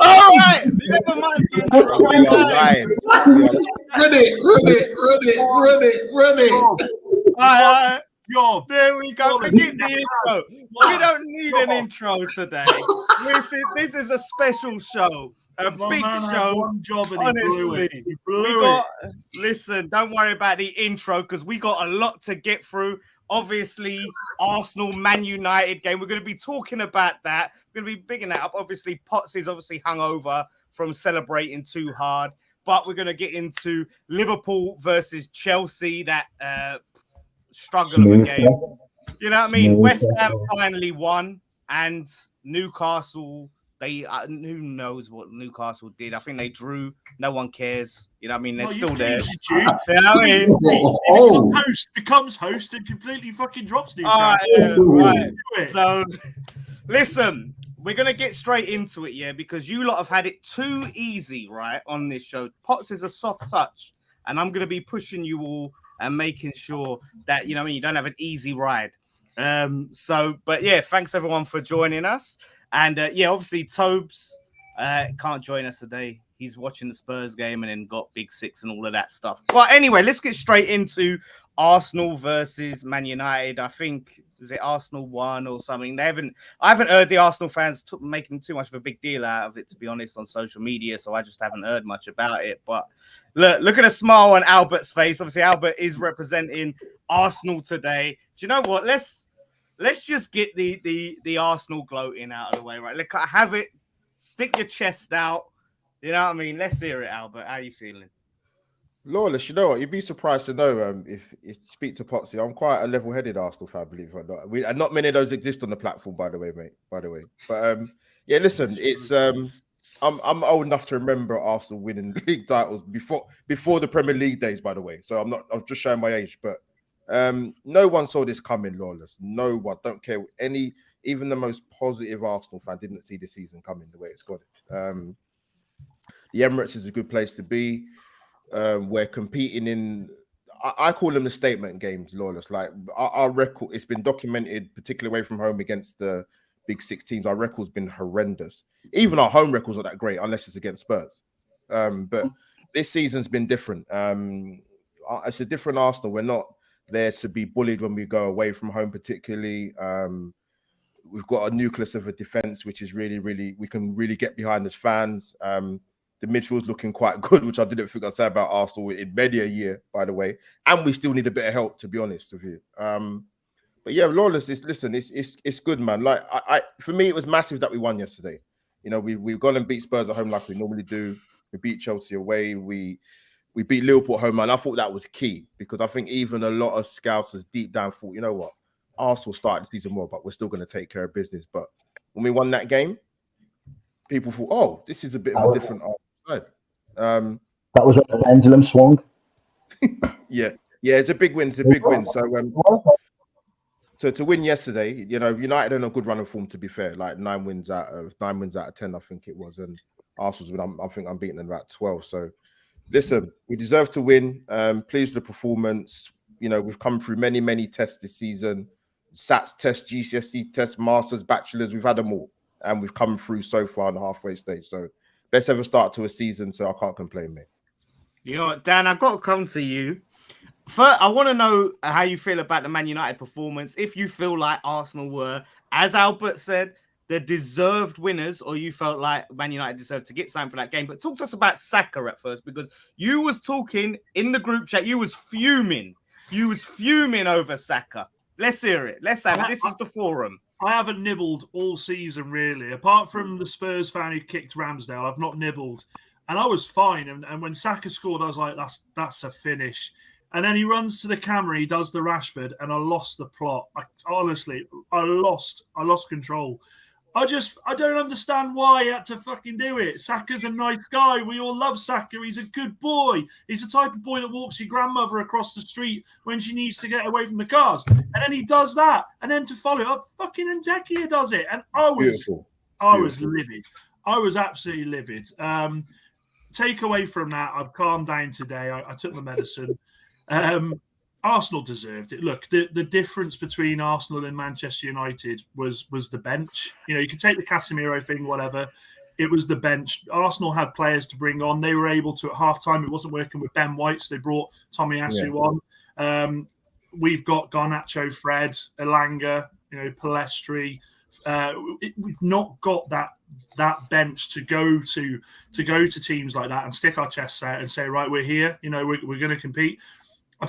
All right, never mind. Run it. All right. There we go. Forget the intro. We don't need an intro today. This is a special show. A big show. One job and Honestly, he blew it. Listen, don't worry about the intro because we got a lot to get through. Obviously, Arsenal Man United game. We're going to be talking about that. We're going to be bigging that up. Obviously, Potts is obviously hungover from celebrating too hard. But we're going to get into Liverpool versus Chelsea. That struggle of a game. You know what I mean? West Ham finally won, and Newcastle. Who knows what Newcastle did? I think they drew. No one cares. You know what I mean? They're still there. You know what I mean? Becomes host and completely fucking drops Newcastle. Right. So, listen, we're going to get straight into it, yeah, because you lot have had it too easy, right, on this show. Potts is a soft touch, and I'm going to be pushing you all and making sure that, you know what I mean, you don't have an easy ride. But yeah, thanks everyone for joining us. And yeah, obviously Tobes can't join us today. He's watching the Spurs game and then got Big Six and all of that stuff. But anyway, let's get straight into Arsenal versus Man United. I think, is it Arsenal won or something? I haven't heard the Arsenal fans making too much of a big deal out of it, to be honest, on social media. So I just haven't heard much about it. But look at the smile on Albert's face. Obviously, Albert is representing Arsenal today. Do you know what? Let's just get the Arsenal gloating out of the way, right? Look, have it. Stick your chest out. You know what I mean? Let's hear it, Albert. How are you feeling? Lawless, you know what? You'd be surprised to know if you speak to Potsy. I'm quite a level-headed Arsenal fan, believe it or not. And not many of those exist on the platform, by the way, mate. But yeah, listen, it's I'm old enough to remember Arsenal winning league titles before the Premier League days, by the way. So I'm just showing my age, but no one saw this coming, Lawless. No one. Don't care even the most positive Arsenal fan didn't see the season coming the way it's got it. The Emirates is a good place to be. We're competing in, I call them the statement games, Lawless. Like our record, it's been documented, particularly away from home against the Big Six teams. Our record's been horrendous. Even our home records are that great, unless it's against Spurs. But this season's been different. It's a different Arsenal. We're not there to be bullied when we go away from home, particularly. We've got a nucleus of a defense, which is really, really, we can really get behind as fans. The midfield's looking quite good, which I didn't think I'd say about Arsenal in many a year, by the way. And we still need a bit of help, to be honest with you. But yeah, Lawless, it's good, man. Like for me, it was massive that we won yesterday. You know, we've gone and beat Spurs at home like we normally do. We beat Chelsea away. We beat Liverpool at home, man. I thought that was key because I think even a lot of scousers deep down thought, you know what, Arsenal started the season well, but we're still going to take care of business. But when we won that game, people thought, oh, this is a bit of a different Arsenal side. That was a pendulum swung. Yeah, it's a big win. It's a big win. So to win yesterday, you know, United are in a good run of form. To be fair, like 9 wins out of 10, I think it was, and Arsenal's I think I'm beating them about 12. So listen, we deserve to win. Pleased with the performance. You know, we've come through many, many tests this season. SATs tests, GCSE tests, Masters, Bachelors. We've had them all. And we've come through so far in the halfway stage. So best ever start to a season. So I can't complain, mate. You know what, Dan, I've got to come to you. First, I want to know how you feel about the Man United performance. If you feel like Arsenal were, as Albert said, the deserved winners, or you felt like Man United deserved to get something for that game. But talk to us about Saka at first, because you was talking in the group chat. You was fuming. You was fuming over Saka. Let's hear it. Let's have it. This is the forum. I haven't nibbled all season, really. Apart from the Spurs fan who kicked Ramsdale, I've not nibbled. And I was fine. And when Saka scored, I was like, that's a finish. And then he runs to the camera, he does the Rashford, and I lost the plot. Honestly, I lost control. I don't understand why he had to fucking do it. Saka's a nice guy. We all love Saka. He's a good boy. He's the type of boy that walks your grandmother across the street when she needs to get away from the cars. And then he does that. And then to follow it up, fucking Nketiah does it. And I was livid. I was absolutely livid. Take away from that, I've calmed down today. I took my medicine. Arsenal deserved it. Look, the difference between Arsenal and Manchester United was the bench. You can take the Casemiro thing, whatever. It was the bench. Arsenal had players to bring on. They were able to, at half-time, it wasn't working with Ben White, so they brought Tomiyasu on. We've got Garnacho, Fred, Elanga, Palestri. We've not got that bench to go to teams like that and stick our chests out and say, right, we're here. We're going to compete. I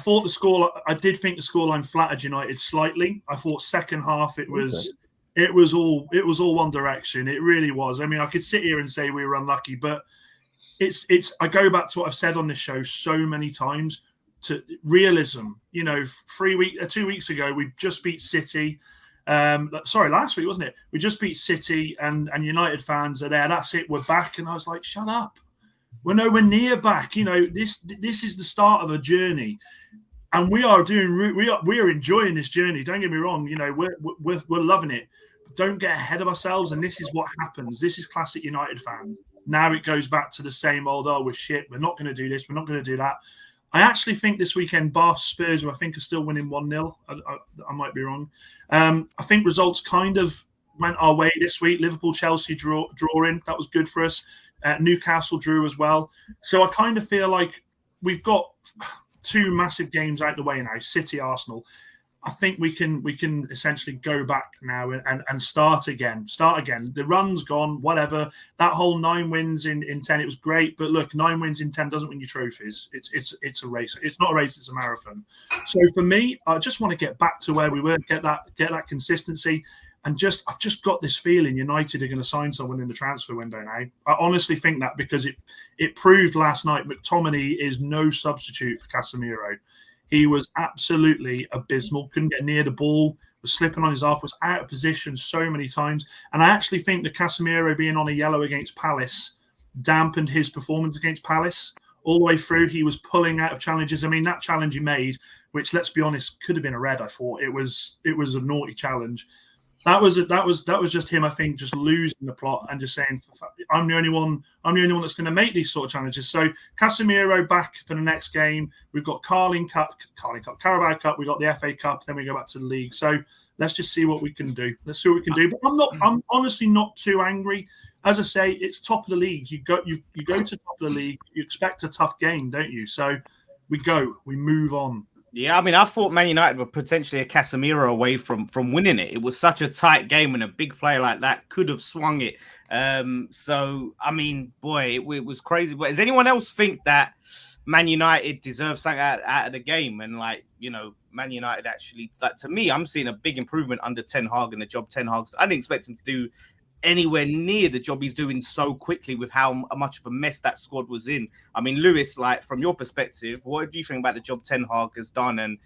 did think the scoreline flattered United slightly. I thought second half it was all one direction. It really was. I mean, I could sit here and say we were unlucky, but I go back to what I've said on this show so many times, to realism. 2 weeks ago we just beat City. Last week, wasn't it? We just beat City, and United fans are there. That's it. We're back. And I was like, shut up. We're nowhere near back. This is the start of a journey, and we are enjoying this journey. Don't get me wrong. We're loving it. But don't get ahead of ourselves. And this is what happens. This is classic United fans. Now it goes back to the same old. Oh, we're shit. We're not going to do this. We're not going to do that. I actually think this weekend, Bath Spurs, who I think are still winning 1-0. I might be wrong. I think results kind of went our way this week. Liverpool, Chelsea drawing. That was good for us. Newcastle drew as well. So I kind of feel like we've got two massive games out the way now, City, Arsenal. I think we can essentially go back now and start again. The run's gone, whatever. That whole 9 wins in 10, it was great. But look, 9 wins in 10 doesn't win you trophies. It's a race. It's not a race, it's a marathon. So for me, I just want to get back to where we were, get that consistency. And I've just got this feeling United are going to sign someone in the transfer window now. I honestly think that, because it proved last night McTominay is no substitute for Casemiro. He was absolutely abysmal. Couldn't get near the ball. Was slipping on his half. Was out of position so many times. And I actually think the Casemiro being on a yellow against Palace dampened his performance against Palace. All the way through, he was pulling out of challenges. I mean, that challenge he made, which, let's be honest, could have been a red. I thought it was a naughty challenge. That was just him, I think, just losing the plot and just saying, I'm the only one that's going to make these sort of challenges. So Casemiro back for the next game. We've got Carabao Cup. We've got the FA Cup. Then we go back to the league. So let's just see what we can do. But I'm honestly not too angry. As I say, it's top of the league. You go to top of the league. You expect a tough game, don't you? So we move on. Yeah, I mean, I thought Man United were potentially a Casemiro away from winning it. It was such a tight game, and a big player like that could have swung it. So, I mean, boy, it was crazy. But does anyone else think that Man United deserves something out of the game? And, Man United actually, to me, I'm seeing a big improvement under Ten Hag and the job Ten Hag. I didn't expect him to do anywhere near the job he's doing so quickly with how much of a mess that squad was in. I mean, Lewis, from your perspective, what do you think about the job Ten Hag has done? And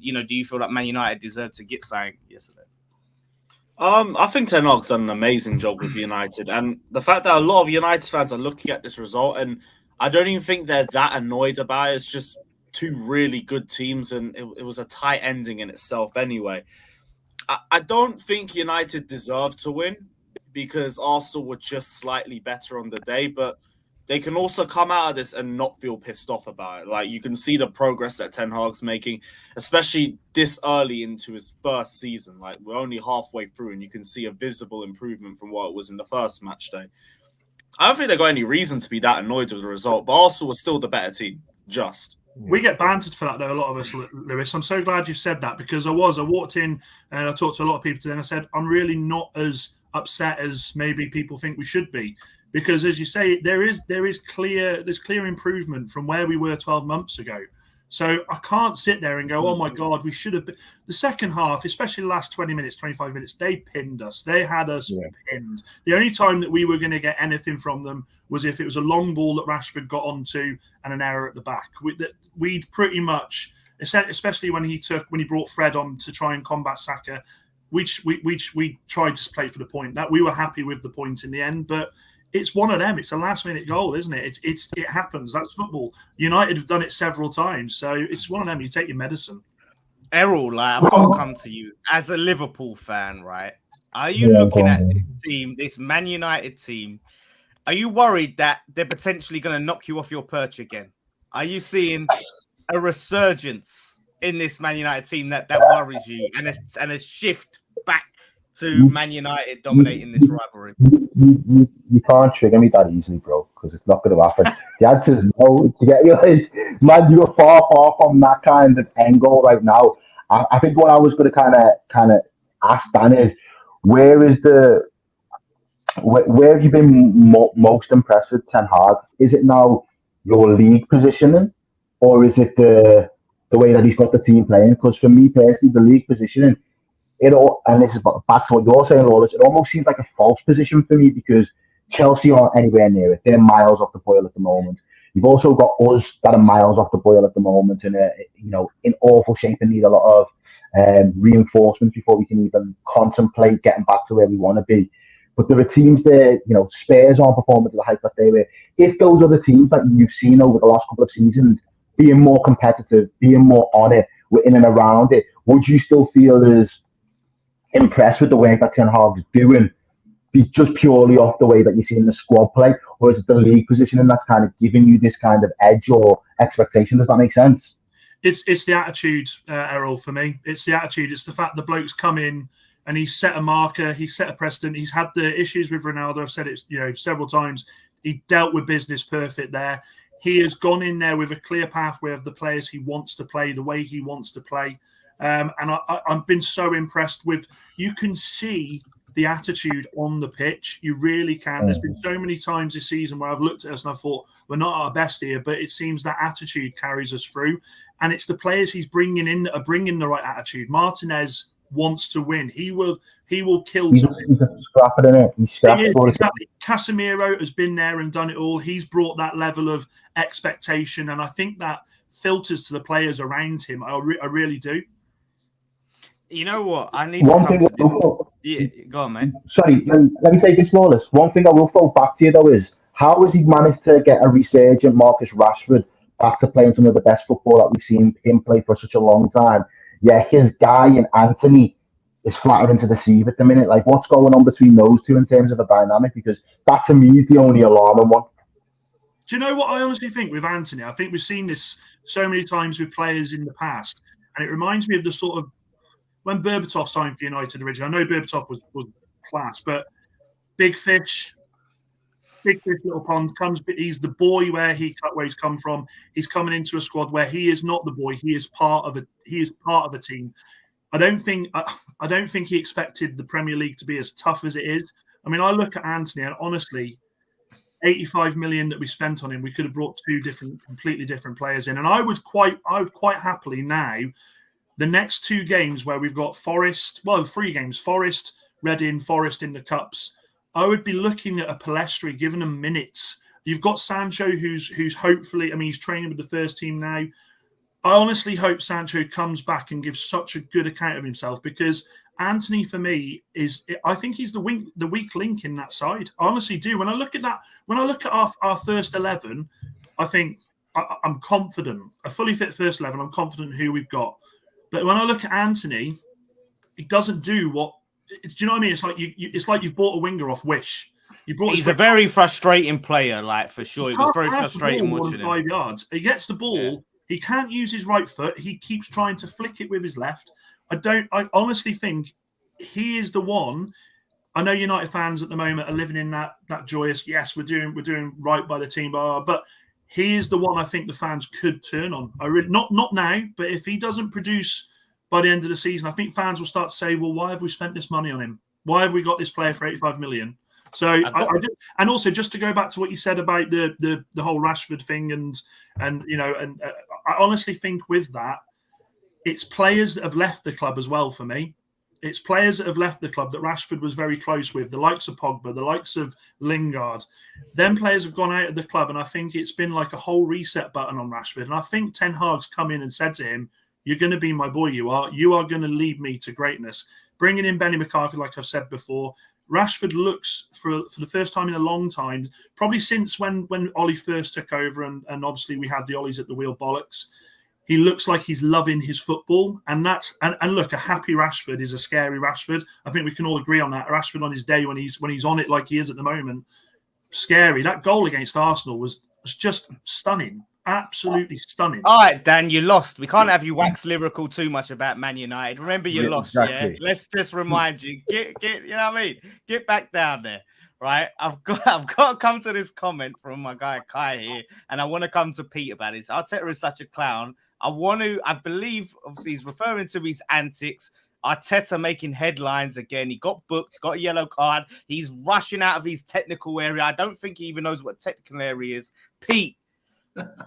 do you feel like Man United deserved to get something yesterday? I think Ten Hag's done an amazing job with United, and the fact that a lot of United fans are looking at this result, and I don't even think they're that annoyed about it. It's just two really good teams, and it was a tight ending in itself anyway. I don't think United deserved to win, because Arsenal were just slightly better on the day, but they can also come out of this and not feel pissed off about it. You can see the progress that Ten Hag's making, especially this early into his first season. We're only halfway through, and you can see a visible improvement from what it was in the first match day. I don't think they've got any reason to be that annoyed with the result, but Arsenal was still the better team, just. We get bantered for that, though, a lot of us, Lewis. I'm so glad you said that, because I walked in and I talked to a lot of people today, and I said, I'm really not as upset as maybe people think we should be, because, as you say, there's clear improvement from where we were 12 months ago. So I can't sit there and go, oh my God, we should have been. The second half, especially the last 20 minutes, 25 minutes, they pinned us. They had us pinned. The only time that we were going to get anything from them was if it was a long ball that Rashford got onto and an error at the back. We'd pretty much, especially when he brought Fred on to try and combat Saka, we tried to play for the point. That we were happy with the point in the end, but it's one of them. It's a last-minute goal, isn't it? It happens. That's football. United have done it several times, so it's one of them. You take your medicine. Errol, I've got to come to you as a Liverpool fan, right? Are you looking at this team, this Man United team? Are you worried that they're potentially going to knock you off your perch again? Are you seeing a resurgence in this Man United team that worries you, and a shift back to Man United dominating this rivalry? You can't trigger me that easily, bro, because it's not going to happen. The answer is no. To get you, man, you're far from that kind of end goal right now. I think what I was going to kind of ask Dan is, where have you been most impressed with Ten Hag? Is it now your league positioning, or is it the way that he's got the team playing? Because for me personally, the league positioning, and this is back to what you're saying, Lawless, it almost seems like a false position for me, because Chelsea aren't anywhere near it. They're miles off the boil at the moment. You've also got us that are miles off the boil at the moment, and in awful shape and need a lot of reinforcement before we can even contemplate getting back to where we want to be. But there are teams there, Spurs aren't performing to the height that they were. If those other teams that you've seen over the last couple of seasons being more competitive, being more on it, we're in and around it, would you still feel as impressed with the work that Ten Hag's doing, just purely off the way that you see in the squad play, or is it the league positioning that's kind of giving you this kind of edge or expectation? Does that make sense? It's the attitude, Errol, for me. It's the attitude. It's the fact the bloke's come in and he's set a marker, he's set a precedent. He's had the issues with Ronaldo. I've said it several times. He dealt with business perfect there. He has gone in there with a clear pathway of the players he wants to play, the way he wants to play. And I've been so impressed with, you can see the attitude on the pitch. You really can. There's been so many times this season where I've looked at us and I thought, we're not at our best here, but it seems that attitude carries us through. And it's the players he's bringing in that are bringing the right attitude. Martinez wants to win. He will kill to win. He's a scrapper, isn't it? He's scrapper. Exactly. Casemiro has been there and done it all. He's brought that level of expectation, and I think that filters to the players around him. I really do. You know what? I need one to come to this. Yeah, go on, mate. Sorry, let me say this, Lawless. One thing I will throw back to you, though, is how has he managed to get a resurgent Marcus Rashford back to playing some of the best football that we've seen him play for such a long time? Yeah, his guy in Anthony is flattering to deceive at the minute. Like, what's going on between those two in terms of a dynamic? Because that, to me, is the only alarming one. Do you know what I honestly think with Anthony? I think we've seen this so many times with players in the past, and it reminds me of the sort of when Berbatov signed for United originally. I know Berbatov was class, but big fish, little pond, he's the boy where he's come from. He's coming into a squad where he is not the boy. He is part of a team. I don't think he expected the Premier League to be as tough as it is. I mean, I look at Anthony, and honestly, 85 million that we spent on him, we could have brought completely different players in. And I would quite happily now, the next two games where we've got three games, Forest, Reading, Forest in the Cups, I would be looking at a Palestri, giving him minutes. You've got Sancho, who's hopefully, I mean, he's training with the first team now. I honestly hope Sancho comes back and gives such a good account of himself, because Anthony, for me, I think he's the weak link in that side. I honestly do. When I look at our first 11, I think I'm confident. A fully fit first 11, I'm confident who we've got. But when I look at Anthony, he doesn't do what. Do you know what I mean? It's like you've bought a winger off Wish. He's a very frustrating player, like, for sure. It was very frustrating watching him. 5 yards. He gets the ball. Yeah. He can't use his right foot. He keeps trying to flick it with his left. I honestly think he is the one. I know United fans at the moment are living in that joyous, yes, we're doing right by the team, but he is the one I think the fans could turn on. Not now, but if he doesn't produce by the end of the season, I think fans will start to say, well, why have we spent this money on him? Why have we got this player for 85 million? So and also, just to go back to what you said about the whole Rashford thing, and I honestly think with that, it's players that have left the club as well. For me, it's players that have left the club that Rashford was very close with, the likes of Pogba, the likes of Lingard. Them players have gone out of the club, and I think it's been like a whole reset button on Rashford. And I think Ten Hag's come in and said to him, "You're going to be my boy. You are going to lead me to greatness." Bringing in Benny McCarthy, like I've said before. Rashford looks for the first time in a long time, probably since when Ollie first took over, and obviously we had the Ollies at the wheel bollocks. He looks like he's loving his football, and look, a happy Rashford is a scary Rashford. I think we can all agree on that. Rashford on his day when he's on it like he is at the moment, scary. That goal against Arsenal was just stunning. Absolutely stunning. All right, Dan, you lost. We can't have you wax lyrical too much about Man United. Remember, you lost. Exactly. Yeah, let's just remind you. Get. You know what I mean? Get back down there, right? I've got to come to this comment from my guy Kai here, and I want to come to Pete about this. Arteta is such a clown. I believe, obviously, he's referring to his antics. Arteta making headlines again. He got booked, got a yellow card. He's rushing out of his technical area. I don't think he even knows what technical area is. Pete.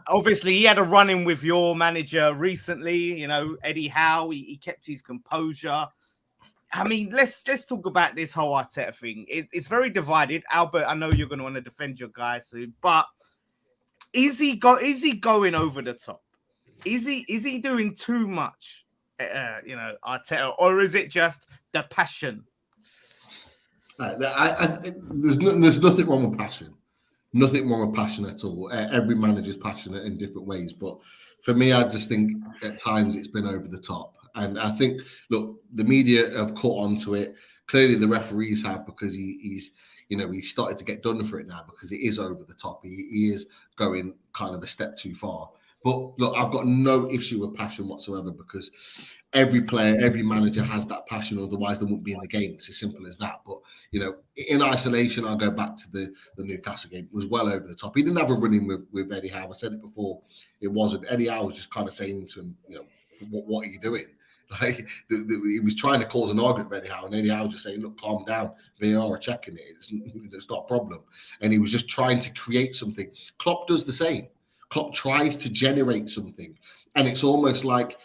Obviously, he had a run-in with your manager recently. You know, Eddie Howe. He kept his composure. I mean, let's talk about this whole Arteta thing. It's very divided. Albert, I know you're going to want to defend your guy soon, but is he going over the top? Is he doing too much? Arteta, or is it just the passion? There's nothing wrong with passion. Nothing wrong with passion at all. Every manager's passionate in different ways. But for me, I just think at times it's been over the top. And I think, look, the media have caught on to it. Clearly the referees have, because he's started to get done for it now because it is over the top. He is going kind of a step too far. But look, I've got no issue with passion whatsoever, because every player, every manager has that passion. Otherwise, they wouldn't be in the game. It's as simple as that. But, in isolation, I'll go back to the Newcastle game. It was well over the top. He didn't have a run-in with Eddie Howe. I said it before. It wasn't. Eddie Howe was just kind of saying to him, what are you doing? Like, he was trying to cause an argument with Eddie Howe, and Eddie Howe was just saying, look, calm down. VAR are checking it. It's not a problem. And he was just trying to create something. Klopp does the same. Klopp tries to generate something, and it's almost like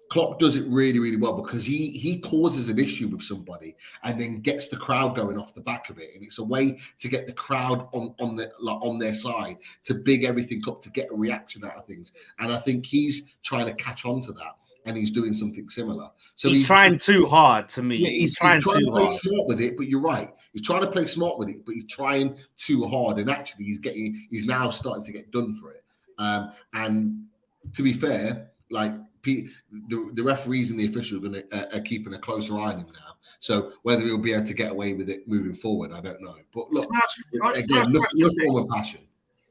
Klopp does it really, really well, because he causes an issue with somebody and then gets the crowd going off the back of it, and it's a way to get the crowd on their side, to big everything up, to get a reaction out of things. And I think he's trying to catch on to that, and he's doing something similar. So he's trying too hard to me. Yeah, he's trying to play hard. smart with it, but you're right. He's trying to play smart with it, but he's trying too hard, and actually he's now starting to get done for it. And to be fair, like the referees and the officials are keeping a closer eye on him now. So whether he'll be able to get away with it moving forward, I don't know. But look, again, nothing wrong with passion.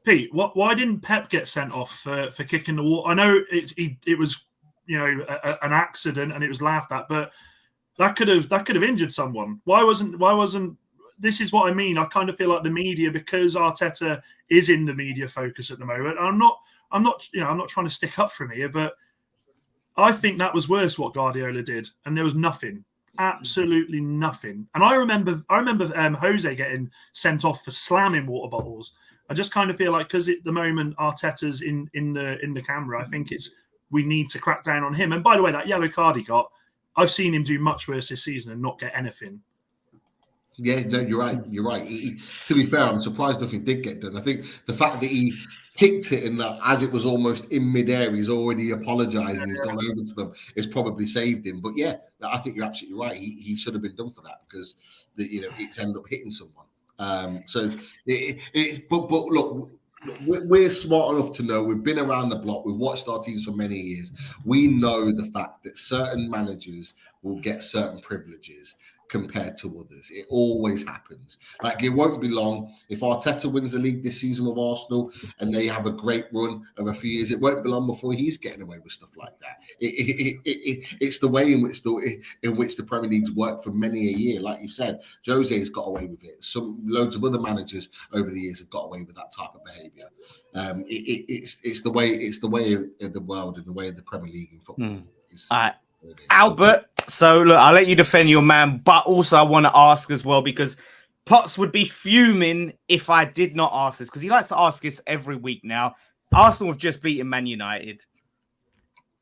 Pete, why didn't Pep get sent off for kicking the wall? I know it was an accident and it was laughed at, but that could have injured someone. Why wasn't? This is what I mean. I kind of feel like the media, because Arteta is in the media focus at the moment. I'm not trying to stick up for him here, but I think that was worse what Guardiola did, and there was nothing, absolutely nothing. And I remember Jose getting sent off for slamming water bottles. I just kind of feel like, because at the moment Arteta's in the camera, I think we need to crack down on him. And by the way, that yellow card he got, I've seen him do much worse this season and not get anything. Yeah, no, you're right. You're right. To be fair, I'm surprised nothing did get done. I think the fact that he kicked it in that, as it was almost in midair, he's already apologising. He's gone over to them. It's probably saved him. But yeah, I think you're absolutely right. He should have been done for that, because it's ended up hitting someone. But look, we're smart enough to know. We've been around the block. We've watched our teams for many years. We know the fact that certain managers will get certain privileges compared to others. It always happens. Like, it won't be long if Arteta wins the league this season with Arsenal and they have a great run of a few years. It won't be long before he's getting away with stuff like that. It's the way in which the Premier League's worked for many a year. Like you said, Jose's got away with it. Loads of other managers over the years have got away with that type of behaviour. It's the way of the world and the way of the Premier League in football. Albert, so look, I'll let you defend your man, but also I want to ask as well, because Potts would be fuming if I did not ask this, because he likes to ask this every week now. Arsenal have just beaten Man United.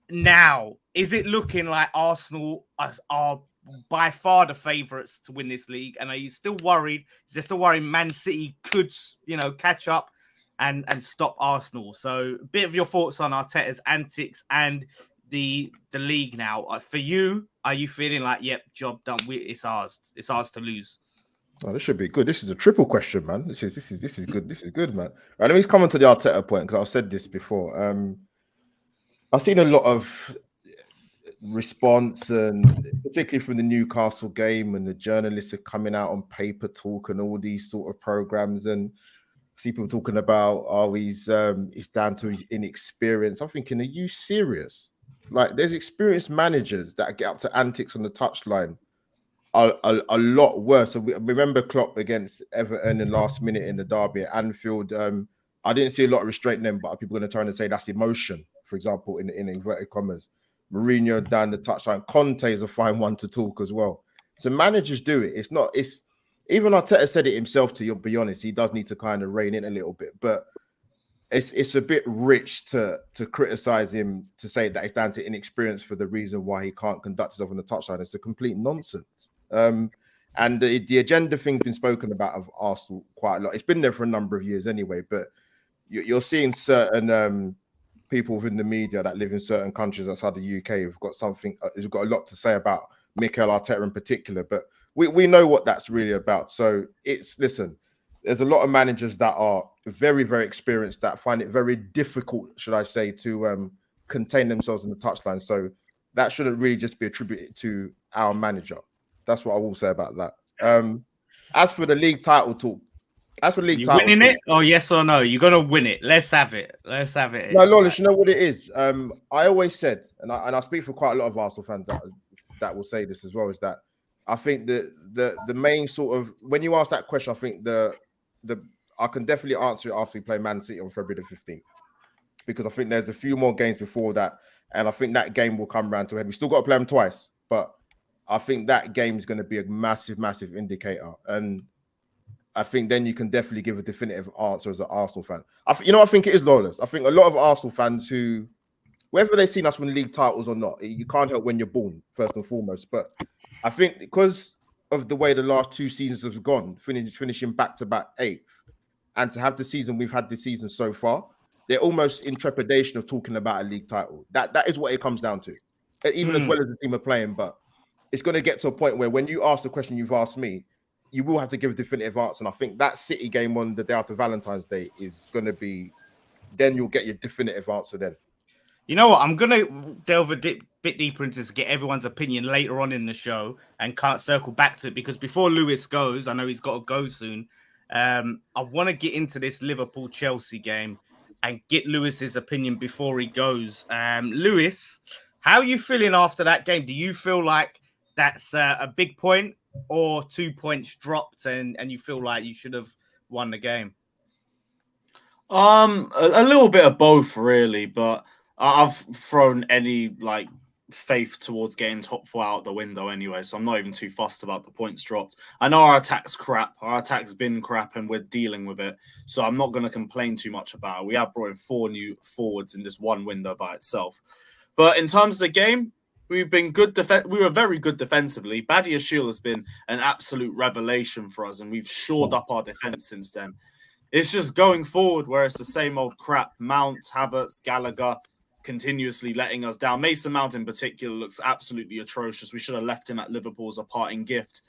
Now, is it looking like Arsenal are by far the favourites to win this league? And are you still worried? Is there still worried Man City could, catch up and stop Arsenal? So a bit of your thoughts on Arteta's antics and the league now. For you, are you feeling like, yep, job done? It's ours to lose? Oh, this should be good. This is a triple question, man. This is good. This is good, man. Right, let me come on to the Arteta point, because I've said this before. I've seen a lot of response, and particularly from the Newcastle game, and the journalists are coming out on Paper Talk and all these sort of programs. And see people talking about, oh, it's down to his inexperience. I'm thinking, are you serious? Like, there's experienced managers that get up to antics on the touchline a lot worse. So we remember Klopp against Everton in last minute in the derby at Anfield. I didn't see a lot of restraint then, but people are going to turn and say that's emotion, for example, in inverted commas. Mourinho down the touchline. Conte is a fine one to talk as well. So managers do it. It's even Arteta said it himself, to be honest. He does need to kind of rein in a little bit, but it's a bit rich to criticize him, to say that it's down to inexperience for the reason why he can't conduct himself on the touchline. It's a complete nonsense. And the agenda thing's been spoken about of Arsenal quite a lot. It's been there for a number of years anyway, but you're seeing certain people within the media that live in certain countries outside the UK who've got a lot to say about Mikel Arteta in particular. But we know what that's really about. So listen, there's a lot of managers that are very, very experienced that find it very difficult, should I say, to contain themselves in the touchline. So that shouldn't really just be attributed to our manager. That's what I will say about that. As for the league title talk, winning it, or yes or no? You're gonna win it. Let's have it. No, Lawless, you know what it is. I always said, and I speak for quite a lot of Arsenal fans that will say this as well, is that I think the main sort of, when you ask that question, I think I can definitely answer it after we play Man City on February the 15th, because I think there's a few more games before that, and I think that game will come round to a head. We still got to play them twice, but I think that game is going to be a massive, massive indicator. And I think then you can definitely give a definitive answer as an Arsenal fan. I think it is, Lawless. I think a lot of Arsenal fans who, whether they've seen us win league titles or not, you can't help when you're born, first and foremost. But I think because of the way the last two seasons have gone, finishing back-to-back 8th, and to have the season we've had this season so far, they're almost in trepidation of talking about a league title. That is what it comes down to, even as well as the team are playing. But it's going to get to a point where when you ask the question you've asked me, you will have to give a definitive answer. And I think that City game on the day after Valentine's Day is going to be, then you'll get your definitive answer then. You know what? I'm going to delve a bit deeper into this to get everyone's opinion later on in the show and can't circle back to it, because before Lewis goes, I know he's got to go soon. I want to get into this Liverpool-Chelsea game and get Lewis's opinion before he goes. Lewis, how are you feeling after that game? Do you feel like that's a big point, or 2 points dropped and you feel like you should have won the game? A little bit of both, really, but I've thrown any faith towards getting top 4 out the window anyway, so I'm not even too fussed about the points dropped. I know our attack's crap. Our attack's been crap and we're dealing with it, so I'm not going to complain too much about it. We have brought in 4 new forwards in this one window by itself. But in terms of the game, we've been good. We were very good defensively. Badiashile has been an absolute revelation for us, and we've shored up our defense since then. It's just going forward where it's the same old crap. Mount, Havertz, Gallagher continuously letting us down. Mason Mount in particular looks absolutely atrocious. We should have left him at Liverpool as a parting gift.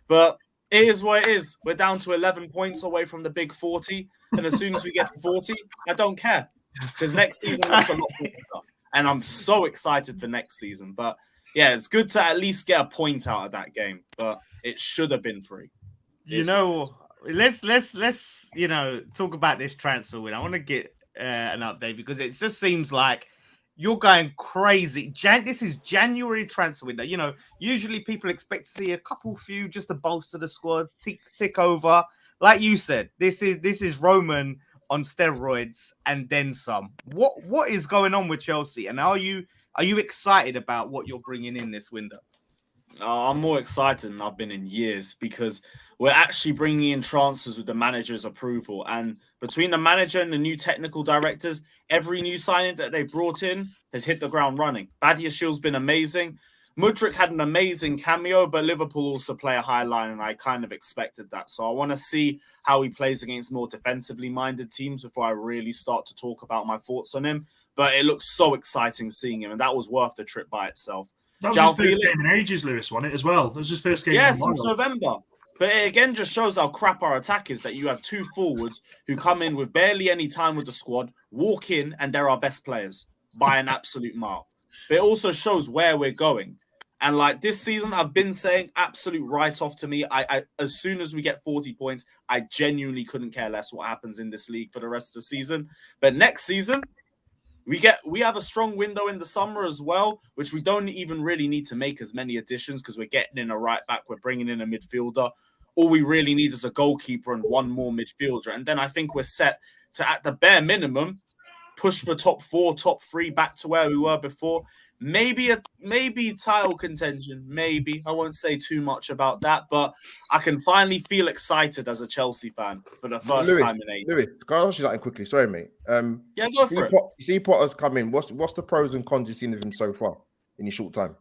But it is what it is. We're down to 11 points away from the big 40. And as soon as we get to 40, I don't care. Because next season looks a lot better. And I'm so excited for next season. But yeah, it's good to at least get a point out of that game. But it should have been 3. Let's talk about this transfer win. I want to get an update, because it just seems like you're going crazy. This is January transfer window. Usually people expect to see a few just to bolster the squad, tick over. Like you said, this is Roman on steroids and then some. What is going on with Chelsea? And are you excited about what you're bringing in this window? I'm more excited than I've been in years, because we're actually bringing in transfers with the manager's approval. And between the manager and the new technical directors, every new signing that they've brought in has hit the ground running. Badiashile's been amazing. Mudryk had an amazing cameo, but Liverpool also play a high line, and I kind of expected that. So I want to see how he plays against more defensively minded teams before I really start to talk about my thoughts on him. But it looks so exciting seeing him, and that was worth the trip by itself. That was his first game in ages, Lewis, won it as well. That was his first game. Yeah, since November. But it again just shows how crap our attack is, that you have 2 forwards who come in with barely any time with the squad, walk in, and they're our best players by an absolute mile. But it also shows where we're going. And like this season, I've been saying absolute write-off to me. I as soon as we get 40 points, I genuinely couldn't care less what happens in this league for the rest of the season. But next season, we have a strong window in the summer as well, which we don't even really need to make as many additions because we're getting in a right back, we're bringing in a midfielder. All we really need is a goalkeeper and one more midfielder. And then I think we're set to, at the bare minimum, push for top 4, top 3, back to where we were before. Maybe title contention. Maybe. I won't say too much about that, but I can finally feel excited as a Chelsea fan for the first time in ages. Lewis, can I ask you something quickly? Sorry, mate. Yeah, go for it. You see Potter's come in. What's the pros and cons you've seen of him so far in your short time?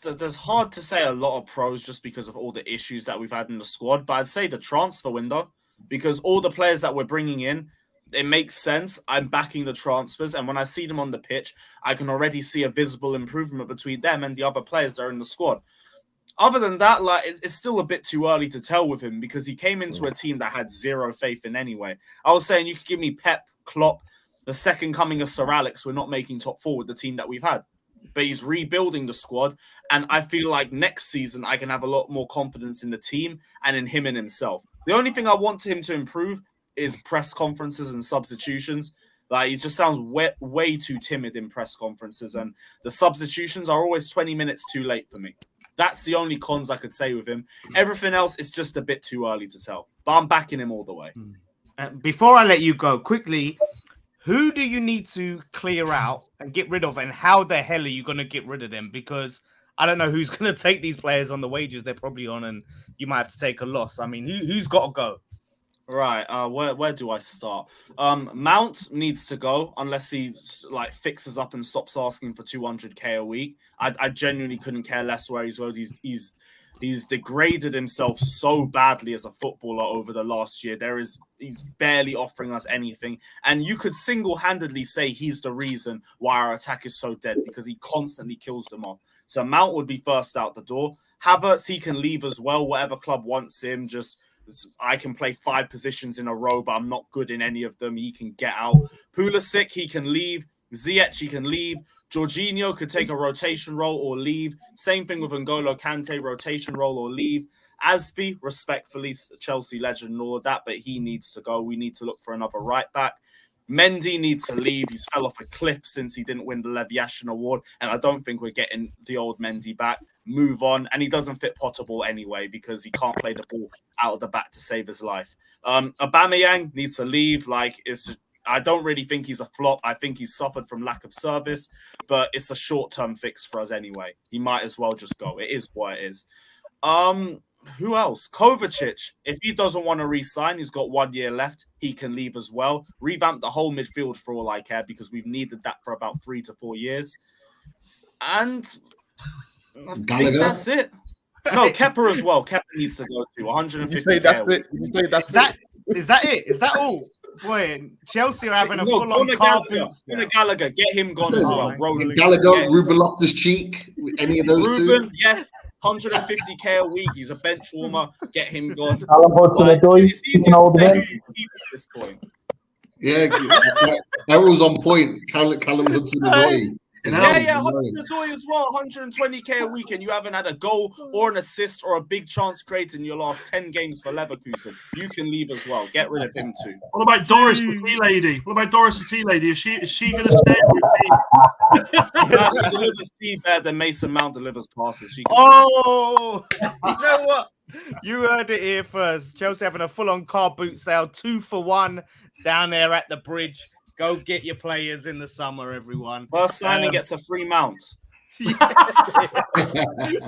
There's hard to say a lot of pros just because of all the issues that we've had in the squad, but I'd say the transfer window, because all the players that we're bringing in, it makes sense. I'm backing the transfers, and when I see them on the pitch, I can already see a visible improvement between them and the other players that are in the squad. Other than that, like it's still a bit too early to tell with him because he came into a team that had zero faith in anyway. I was saying you could give me Pep, Klopp, the second coming of Sir Alex. We're not making top 4 with the team that we've had. But he's rebuilding the squad, and I feel like next season I can have a lot more confidence in the team and in him and himself. The only thing I want him to improve is press conferences and substitutions. Like he just sounds way too timid in press conferences, and the substitutions are always 20 minutes too late for me. That's the only cons I could say with him. Everything else is just a bit too early to tell, but I'm backing him all the way. Before I let you go, quickly, who do you need to clear out and get rid of, and how the hell are you going to get rid of them? Because I don't know who's going to take these players on the wages they're probably on, and you might have to take a loss. I mean, who's got to go? Right, where do I start? Mount needs to go unless he like fixes up and stops asking for 200k a week. I genuinely couldn't care less where he's going. He's degraded himself so badly as a footballer over the last year. He's barely offering us anything. And you could single-handedly say he's the reason why our attack is so dead because he constantly kills them off. So Mount would be first out the door. Havertz, he can leave as well. Whatever club wants him, I can play 5 positions in a row, but I'm not good in any of them. He can get out. Pulisic, he can leave. Ziyech, he can leave. Jorginho could take a rotation role or leave. Same thing with N'Golo Kante, rotation role or leave. Aspi, respectfully, Chelsea legend and all of that, but he needs to go. We need to look for another right back. Mendy needs to leave. He's fell off a cliff since he didn't win the Lev Yashin award, and I don't think we're getting the old Mendy back. Move on, and he doesn't fit Potterball anyway because he can't play the ball out of the back to save his life. Aubameyang needs to leave. I don't really think he's a flop. I think he's suffered from lack of service, but it's a short-term fix for us anyway. He might as well just go. It is what it is. Who else? Kovacic. If he doesn't want to re-sign, he's got 1 year left. He can leave as well. Revamp the whole midfield for all I care because we've needed that for about 3 to 4 years. And I think that's it. No, Kepa as well. Kepa needs to go to 150. You say that's it? You say that's it? Is that it? Is that all? Boy, Chelsea are having a full-on car boots. Conor Gallagher, get him gone as well. Gallagher, Ruben Loftus-Cheek, any of those Ruben, two? Yes, 150k a week. He's a bench warmer. Get him gone. It's easy to say at this point. Yeah, that was on point. Callum Hudson-Odoi. Yeah, Hudson-Odoi as well. 120k a week, and you haven't had a goal or an assist or a big chance created in your last 10 games for Leverkusen. You can leave as well. Get rid of him too. What about Doris, the tea lady? Is she going to stay with me? She delivers tea better than Mason Mount delivers passes. You know what? You heard it here first. Chelsea having a full-on car boot sale, 2 for 1 down there at the bridge. Go get your players in the summer, everyone. First signing gets a free mount.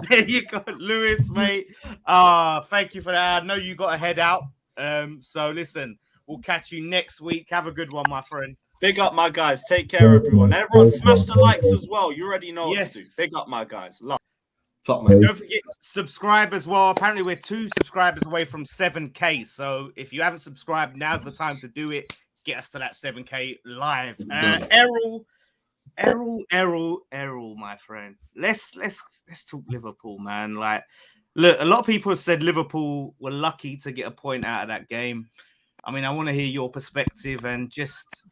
There you go, Lewis, mate. Thank you for that. I know you got to head out. So listen, we'll catch you next week. Have a good one, my friend. Big up, my guys. Take care, everyone. Everyone, smash the likes as well. You already know what to do. Big up, my guys. Love. Top man. Don't forget, subscribe as well. Apparently, we're 2 subscribers away from 7K. So if you haven't subscribed, now's the time to do it. Get us to that 7K live. Errol, my friend. Let's talk Liverpool, man. Like, look, a lot of people have said Liverpool were lucky to get a point out of that game. I mean, I want to hear your perspective and just,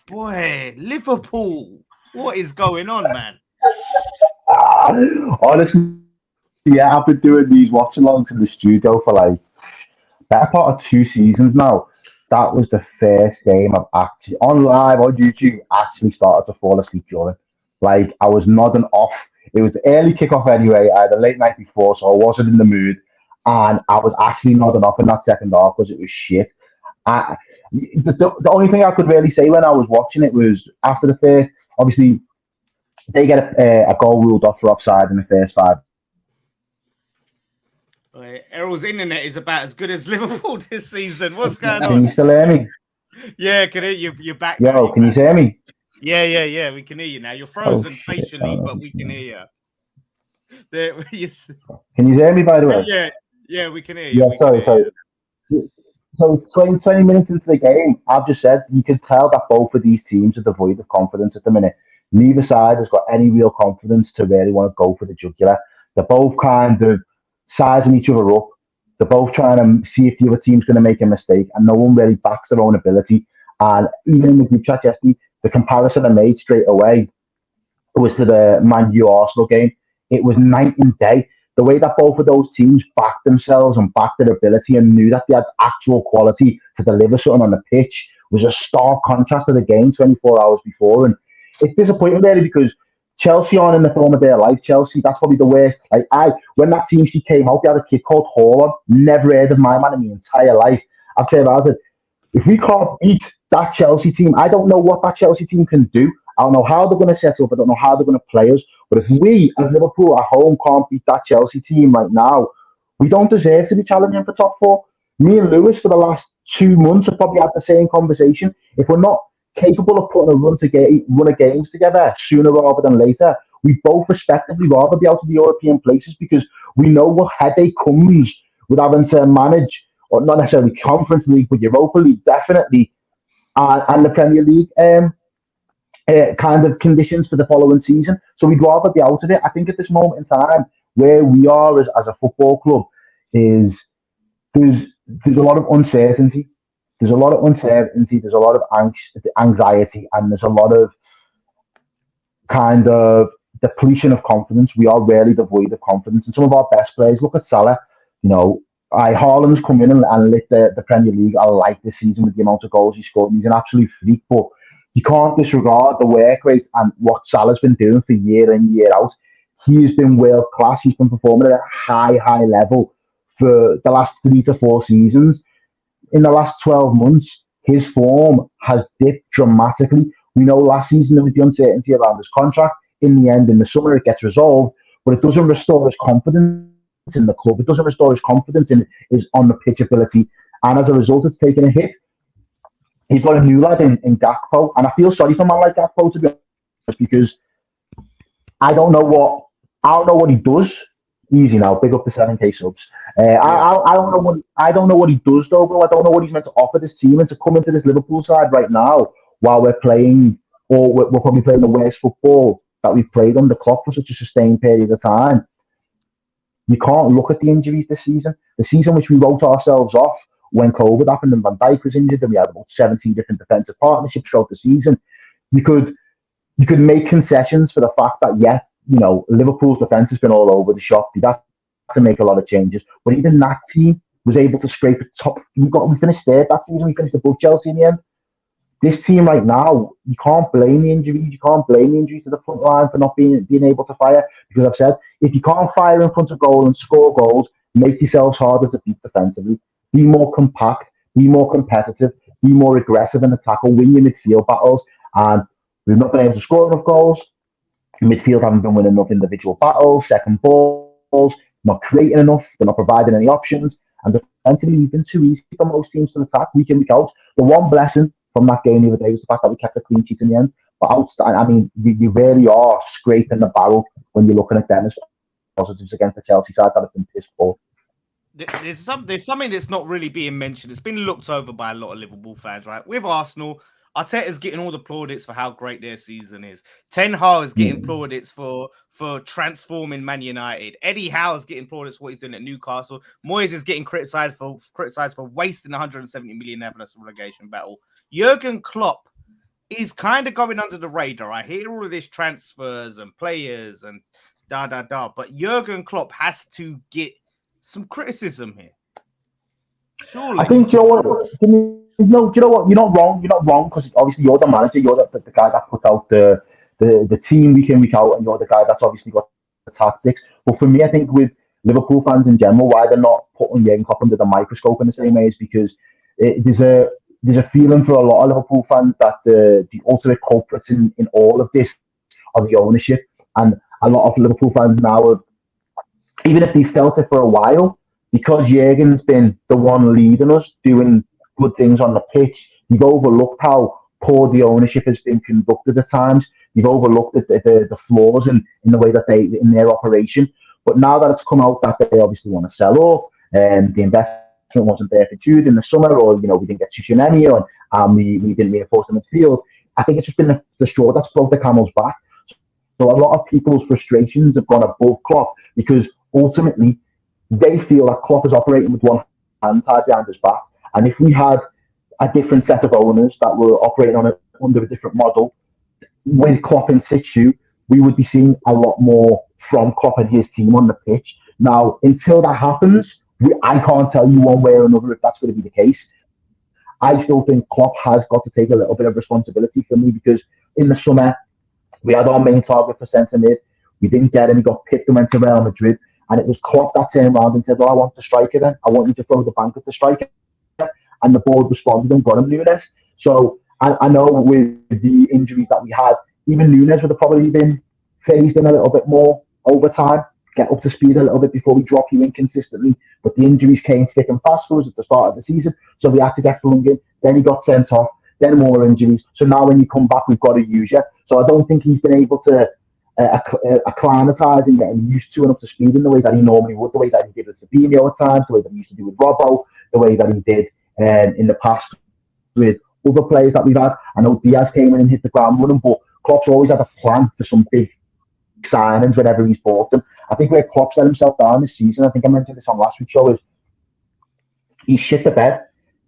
boy, Liverpool, what is going on, man? Honestly, yeah, I've been doing these watch-alongs in the studio for like better part of 2 seasons now. That was the first game I've actually on live on YouTube actually started to fall asleep during. Like I was nodding off. It was the early kickoff anyway. I had a late night before, so I wasn't in the mood, and I was actually nodding off in that second half because it was shit. I, the only thing I could really say when I was watching it was after the first, obviously they get a goal ruled off for offside in the first 5. Errol's internet is about as good as Liverpool this season. What's going Can on? you still hear me? Yeah, can hear you. You're back Yo, now. can you hear me? Yeah. We can hear you now. You're frozen shit, facially, but we can hear you. There, yes. Can you hear me, by the way? Yeah, we can hear you. Yeah, We can sorry, hear you. So 20 minutes into the game, I've just said you can tell that both of these teams are devoid of confidence at the minute. Neither side has got any real confidence to really want to go for the jugular. They're both kind of sizing each other up. They're both trying to see if the other team's going to make a mistake, and no one really backs their own ability. And even in the group chat yesterday, the comparison I made straight away was to the Man U Arsenal game. It was night and day. The way that both of those teams backed themselves and backed their ability and knew that they had actual quality to deliver something on the pitch was a stark contrast to the game 24 hours before. And it's disappointing really because Chelsea aren't in the form of their life. Chelsea, that's probably the worst. When that team sheet came out, they had a kid called Haaland. Never heard of my man in my entire life. I'd say about it. If we can't beat that Chelsea team, I don't know what that Chelsea team can do. I don't know how they're going to set up. I don't know how they're going to play us. But if we, as Liverpool at home, can't beat that Chelsea team right now, we don't deserve to be challenging for top 4. Me and Lewis, for the last 2 months, have probably had the same conversation. If we're not capable of putting a run of games together sooner rather than later, we both respectively rather be out of the European places because we know what headache comes with having to manage, or not necessarily Conference League, but Europa League, definitely, and the Premier League kind of conditions for the following season. So we'd rather be out of it. I think at this moment in time, where we are as a football club is there's a lot of uncertainty. There's a lot of uncertainty. There's a lot of anxiety, and there's a lot of kind of depletion of confidence. We are really devoid of confidence. And some of our best players, look at Salah, Haaland's come in and lit the Premier League. I like this season with the amount of goals he scored. He's an absolute freak, but you can't disregard the work rate and what Salah's been doing for year in, year out. He's been world class. He's been performing at a high level for the last 3 to 4 seasons. In the last 12 months, his form has dipped dramatically. We know last season there was the uncertainty around his contract. In the end, in the summer, it gets resolved, but it doesn't restore his confidence in the club. It doesn't restore his confidence in his on the pitch ability. And as a result, it's taken a hit. He's got a new lad in Gakpo, and I feel sorry for a man like Gakpo, to be honest, because I don't know what he does. Easy now, big up the 7K subs. I don't know what he does though, bro. I don't know what he's meant to offer this team and to come into this Liverpool side right now while we're playing, or we're probably playing the worst football that we've played on the clock for such a sustained period of time. You can't look at the injuries this season. The season which we wrote ourselves off when COVID happened and Van Dijk was injured, and we had about 17 different defensive partnerships throughout the season. You could make concessions for the fact that Liverpool's defense has been all over the shop. They'd have to make a lot of changes, but even that team was able to scrape the top. We finished third that season. We finished above Chelsea in the end. This team right now, you can't blame the injuries. You can't blame the injuries to the front line for not being able to fire. Because I've said, if you can't fire in front of goal and score goals, make yourselves harder to beat defensively. Be more compact. Be more competitive. Be more aggressive in the tackle. Win your midfield battles. And we've not been able to score enough goals. Midfield haven't been winning enough individual battles, second balls, not creating enough. They're not providing any options. And defensively, we've been too easy for most teams to attack week in, week out. The one blessing from that game the other day was the fact that we kept a clean sheet in the end. But you really are scraping the barrel when you're looking at them as positives against the Chelsea side that have been pissed poor. There's something that's not really being mentioned. It's been looked over by a lot of Liverpool fans, right? With Arsenal, Arteta's getting all the plaudits for how great their season is. Ten Hag is getting plaudits for transforming Man United. Eddie Howe is getting plaudits for what he's doing at Newcastle. Moyes is getting criticised for wasting 170 million for this relegation battle. Jurgen Klopp is kind of going under the radar. I hear all of this transfers and players and but Jurgen Klopp has to get some criticism here. Surely. I think, you know what? No, do you know what? You're not wrong. You're not wrong because obviously you're the manager. You're the guy that put out the team week in, week out, and you're the guy that's obviously got the tactics. But for me, I think with Liverpool fans in general, why they're not putting Jurgen Klopp under the microscope in the same way is because there's a feeling for a lot of Liverpool fans that the ultimate culprits in all of this are the ownership, and a lot of Liverpool fans now have, even if they felt it for a while, because Jurgen's been the one leading us, doing good things on the pitch, you've overlooked how poor the ownership has been conducted at times. You've overlooked the flaws in the way that in their operation. But now that it's come out that they obviously want to sell off, and the investment wasn't there for Jude in the summer, or we didn't get Tchouaméni, and we didn't reinforce the midfield. I think it's just been the straw that's broke the camel's back. So a lot of people's frustrations have gone above Klopp because ultimately they feel that Klopp is operating with one hand tied behind his back. And if we had a different set of owners that were operating under a different model, with Klopp in situ, we would be seeing a lot more from Klopp and his team on the pitch. Now, until that happens, I can't tell you one way or another if that's going to be the case. I still think Klopp has got to take a little bit of responsibility for me because in the summer, we had our main target for centre mid. We didn't get him. He got picked and went to Real Madrid. And it was Klopp that turned around and said, well, I want the striker then. I want you to throw the bank at the striker. And the board responded and got him Nunes. So I know with the injuries that we had, even Nunes would have probably been phased in a little bit more over time, get up to speed a little bit before we drop you in consistently. But the injuries came thick and fast for us at the start of the season. So we had to get flung in. Then he got sent off. Then more injuries. So now when you come back, we've got to use you. So I don't think he's been able to acclimatise and get used to and up to speed in the way that he normally would, the way that he did with Fabinho at times, the way that he used to do with Robbo, the way that he did in the past with other players that we've had. I know Diaz came in and hit the ground running, but Klopp's always had a plan for some big signings whenever he's bought them. I think where Klopp's let himself down this season, I think I mentioned this on last week's show, is he shit the bed.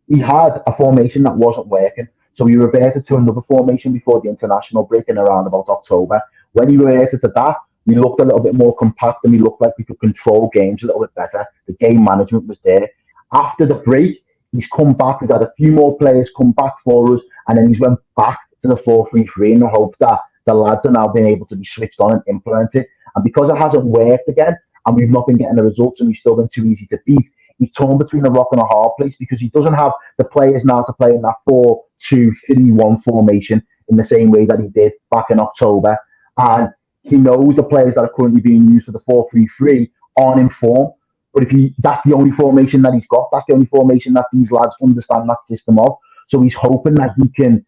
He had a formation that wasn't working, so he reverted to another formation before the international break in around about October. When he reverted to that, we looked a little bit more compact and we looked like we could control games a little bit better. The game management was there. After the break, he's come back. We've had a few more players come back for us, and then he's went back to the 4-3-3 in the hope that the lads are now being able to be switched on and implemented. And because it hasn't worked again, and we've not been getting the results, and we've still been too easy to beat, he's torn between a rock and a hard place because he doesn't have the players now to play in that 4-2-3-1 formation in the same way that he did back in October. And he knows the players that are currently being used for the 4-3-3 aren't in form. But that's the only formation that he's got. That's the only formation that these lads understand that system of. So he's hoping that he can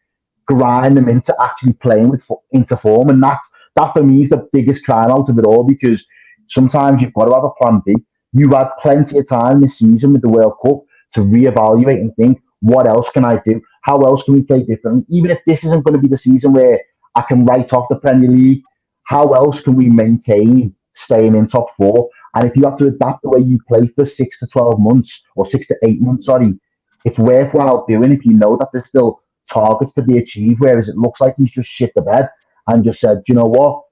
grind them into actually playing into form. And that for me is the biggest crying out of it all, because sometimes you've got to have a plan B. You've had plenty of time this season with the World Cup to reevaluate and think, what else can I do? How else can we play differently? Even if this isn't going to be the season where I can write off the Premier League, how else can we maintain staying in top four? And if you have to adapt the way you play for 6 to 12 months, or 6 to 8 months, it's worthwhile doing if you know that there's still targets to be achieved, whereas it looks like he's just shit the bed and just said, you know what?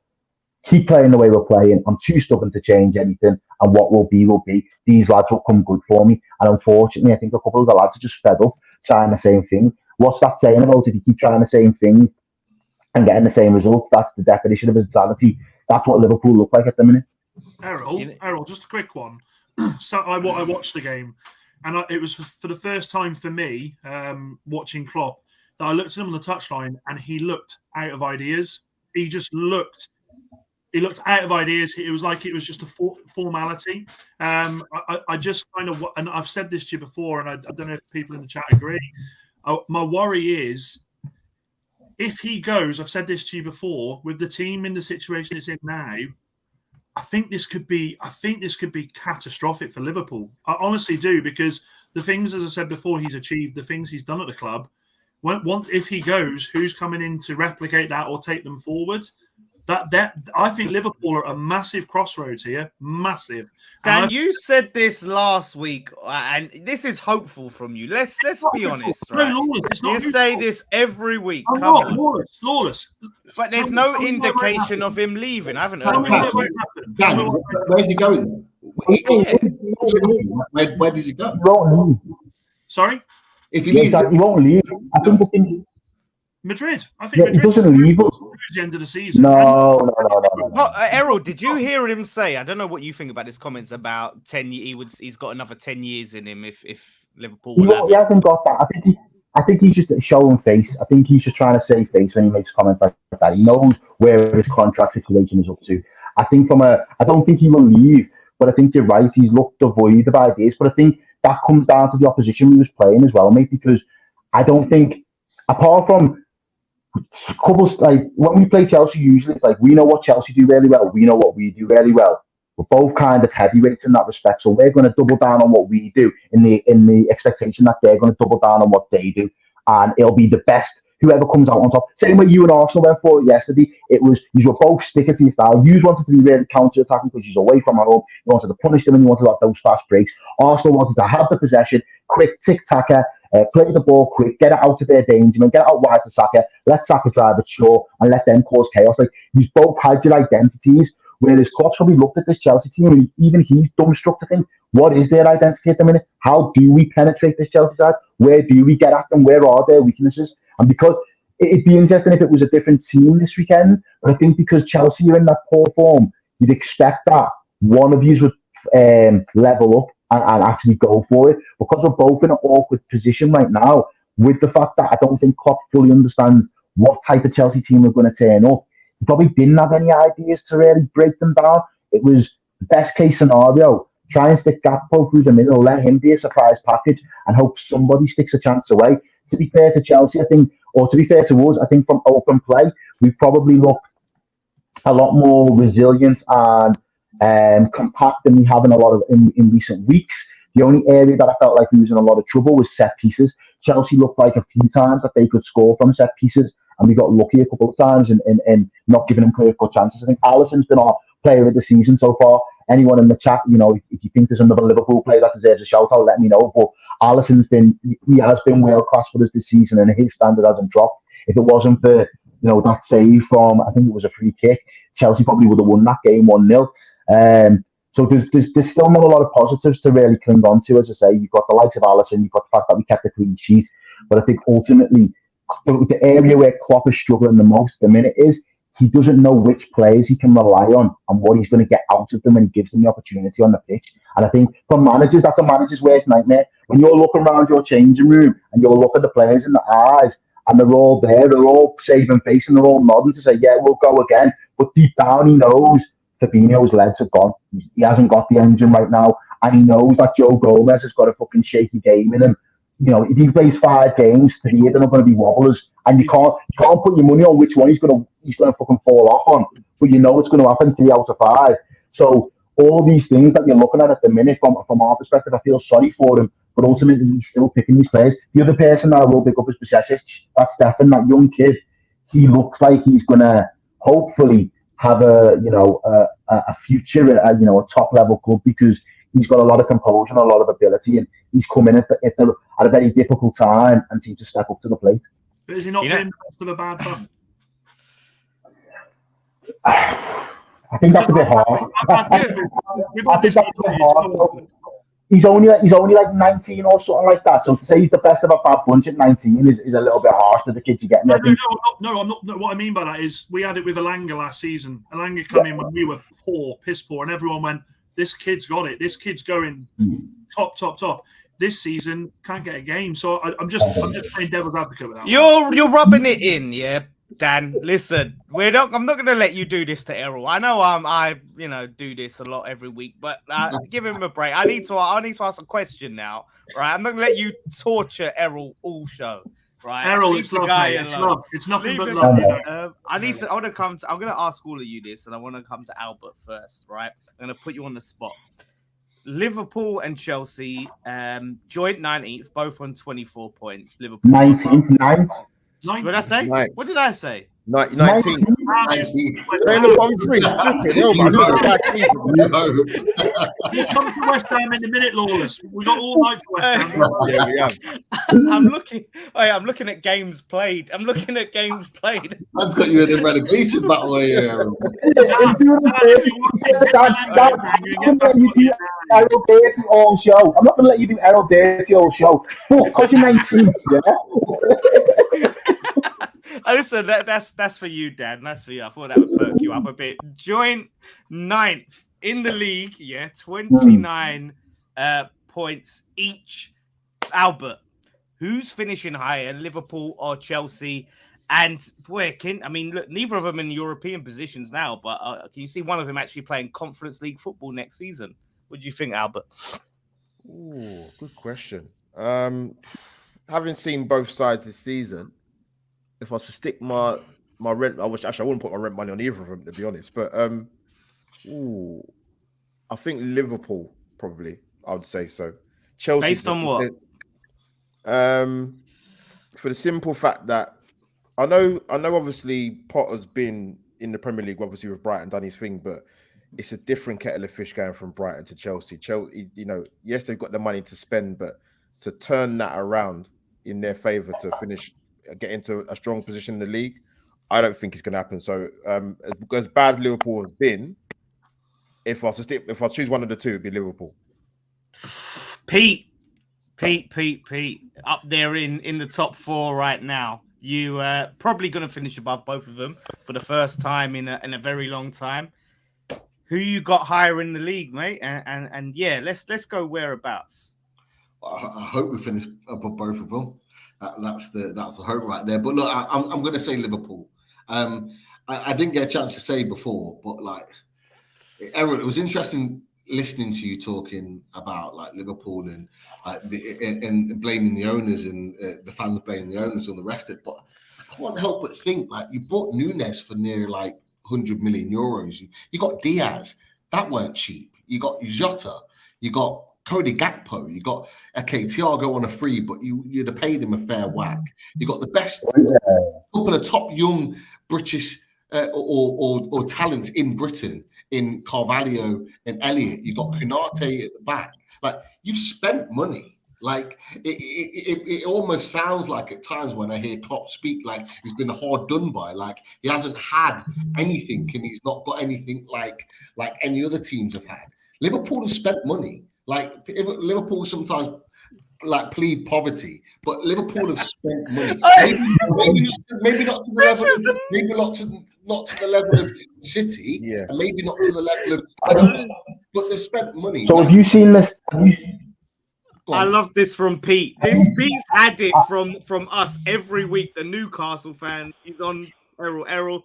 Keep playing the way we're playing. I'm too stubborn to change anything, and what will be will be. These lads will come good for me. And unfortunately, I think a couple of the lads are just fed up trying the same thing. What's that saying about if you keep trying the same thing and getting the same results? That's the definition of insanity. That's what Liverpool look like at the minute. Errol, just a quick one. So I watched the game, and it was for the first time for me watching Klopp that I looked at him on the touchline, and he looked out of ideas. He just looked. He looked out of ideas. It was like it was just a formality. I just kind of, and I've said this to you before, and I don't know if people in the chat agree. My worry is if he goes. I've said this to you before. With the team in the situation it's in now, I think this could be catastrophic for Liverpool. I honestly do, because the things, as I said before, he's achieved, the things he's done at the club. If he goes, who's coming in to replicate that or take them forward? That I think Liverpool are at a massive crossroads here, massive. Dan, you said this last week, and this is hopeful from you. Let's be honest, right? No, Lawless, it's not. You say this every week. I'm Come not on. Lawless. But there's no indication of him leaving. I haven't heard Tell of me it. what won't happen. Dan, where's he going? Where does he go? He won't leave. Sorry? If he Yeah, leaves, exactly. He won't leave. I think the thing. Madrid. I think Yeah, he Madrid doesn't leave us. is the end of the season. No. Errol, did you hear him say? I don't know what you think about his comments about 10. He's got another 10 years in him if Liverpool. He hasn't got that. I think he's just showing face. I think he's just trying to save face when he makes comments like that. He knows where his contract situation is up to. I don't think he will leave, but I think you're right. He's looked devoid of ideas. But I think that comes down to the opposition he was playing as well, mate. Because I don't think, apart from couples, like when we play Chelsea, usually it's like we know what Chelsea do really well. We know what we do really well. We're both kind of heavyweights in that respect, so we're going to double down on what we do in the expectation that they're going to double down on what they do, and it'll be the best. Whoever comes out on top. Same way you and Arsenal went for it yesterday. It was you were both sticking to your style. You wanted to be really counter-attacking because you're away from home. You wanted to punish them and you wanted to have those fast breaks. Arsenal wanted to have the possession, quick tic-tacker, play the ball quick, get it out of their danger, and get it out wide to Saka. Let Saka drive it short and let them cause chaos. Like you both had your identities. Whereas Klopp's probably looked at this Chelsea team and even he's dumbstruck to think, what is their identity at the minute? How do we penetrate this Chelsea side? Where do we get at them? Where are their weaknesses? And because it'd be interesting if it was a different team this weekend, but I think because Chelsea are in that poor form, you'd expect that one of you would level up and actually go for it. Because we're both in an awkward position right now, with the fact that I don't think Klopp fully understands what type of Chelsea team we're going to turn up. He probably didn't have any ideas to really break them down. It was the best case scenario. Try and stick Gakpo through the middle, let him be a surprise package, and hope somebody sticks a chance away. To be fair to Chelsea, I think, or to be fair to us, I think from open play, we probably looked a lot more resilient and compact than we have in a lot of in recent weeks. The only area that I felt like we was in a lot of trouble was set pieces. Chelsea looked like a few times that they could score from set pieces, and we got lucky a couple of times in not giving them clear-cut chances. I think Alisson's been our player of the season so far. Anyone in the chat, if you think there's another Liverpool player that deserves a shout-out, let me know. But he has been world-class for us this season, and his standard hasn't dropped. If it wasn't for, that save from, I think it was a free kick, Chelsea probably would have won that game 1-0. So there's still not a lot of positives to really cling on to. As I say, you've got the likes of Alisson, you've got the fact that we kept a clean sheet. But I think ultimately, the area where Klopp is struggling the most at the minute is he doesn't know which players he can rely on and what he's going to get out of them when he gives them the opportunity on the pitch. And I think for managers, that's a manager's worst nightmare. When you're looking around your changing room and you're looking at the players in the eyes and they're all there, they're all saving face and they're all nodding to say, yeah, we'll go again. But deep down, he knows Fabinho's legs are gone. He hasn't got the engine right now. And he knows that Joe Gomez has got a fucking shaky game in him. If he plays 5 games, 3 they're not going to be wobblers. And you can't put your money on which one he's gonna fucking fall off on. But it's going to happen 3 out of 5. So all these things that you're looking at the minute, from our perspective, I feel sorry for him. But ultimately, he's still picking these players. The other person that I will pick up is Bajcetic. That's Stefan, that young kid. He looks like he's going to hopefully have a future at a top level club, because he's got a lot of composure and a lot of ability, and he's come in at a very difficult time and seems to step up to the plate. But is he not been most of a bad punt? I think that's a bit hard. I think that's a bit hard. He's only like 19 or something like that. So to say he's the best of a bad bunch at 19 is a little bit harsh for the kids you're getting. No, I'm not. No, what I mean by that is we had it with Elanga last season. Elanga came in when we were piss poor, and everyone went, "This kid's got it. This kid's going top." This season can't get a game. So I'm just playing devil's advocate with that. You're rubbing it in, yeah. Dan, listen, I'm not going to let you do this to Errol. I know I do this a lot every week, but give him a break. I need to ask a question now, right? I'm not going to let you torture Errol all show, right? Errol, it's love, mate. It's love. It's nothing but love. I'm going to ask all of you this, and I want to come to Albert first, right? I'm going to put you on the spot. Liverpool and Chelsea, joint 19th, both on 24 points. Liverpool 19th. What did I say? Ninth. What did I say? 19. 19. They look on 3. Hell, man. We'll come to West Ham in a minute, Lawless. We got all night for West Ham. Yeah, we have. I'm looking at games played. That's got you in a relegation battle here. Errol Dirty all show. I'm not going to let you do Errol Dirty all show. But because you're 19, Listen, that's for you, Dan. That's for you. I thought that would perk you up a bit. Joint 9th in the league, 29 points each. Albert, who's finishing higher, Liverpool or Chelsea? And boy, look, neither of them in European positions now, but can you see one of them actually playing Conference League football next season? What do you think, Albert? Ooh, good question. Having seen both sides this season, if I was to stick my rent, I wouldn't put my rent money on either of them, to be honest. But I think Liverpool probably. I would say so. Chelsea. Based on what? For the simple fact that I know. Obviously, Potter's been in the Premier League, obviously with Brighton, done his thing, but it's a different kettle of fish going from Brighton to Chelsea. Chelsea, yes, they've got the money to spend, but to turn that around in their favour to get into a strong position in the league, I don't think it's going to happen. So, as bad Liverpool has been, if I choose one of the two, it'd be Liverpool. Pete, up there in the top 4 right now. You probably going to finish above both of them for the first time in a very long time. Who you got higher in the league, mate? And yeah, let's go whereabouts. I hope we finish above both of them. That's the hope right there. But look, I'm going to say Liverpool. I didn't get a chance to say before, but Errol, it was interesting listening to you talking about Liverpool and and blaming the owners and the fans blaming the owners and the rest of it. But I can't help but think you bought Nunes for near 100 million euros. You got Diaz, that weren't cheap. You got Jota, you got Cody Gakpo, you got Nketiah on a free, but you'd have paid him a fair whack. You got the best couple of top young British or talents in Britain in Carvalho and Elliott. You got Konate at the back. You've spent money. It almost sounds like at times when I hear Klopp speak, he's been hard done by. He hasn't had anything and he's not got anything like any other teams have had. Liverpool have spent money. Liverpool sometimes plead poverty, but Liverpool have spent money. Maybe not to the level. Maybe not to the level of City, and maybe not to the level of. But they've spent money. So have you seen this? I love this from Pete. Pete's had it from us every week. The Newcastle fan, he's on Errol.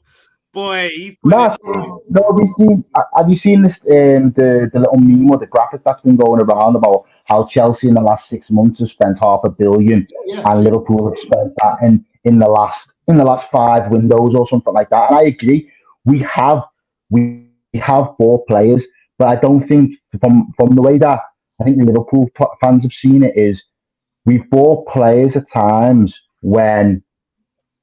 Boy, he's have you seen this? The little meme or the graphic that's been going around about how Chelsea in the last 6 months have spent $500 million, and Liverpool have spent that in the last 5 windows or something like that. And I agree, we have bought players, but I don't think from the way that I think the Liverpool fans have seen it is we've bought players at times when.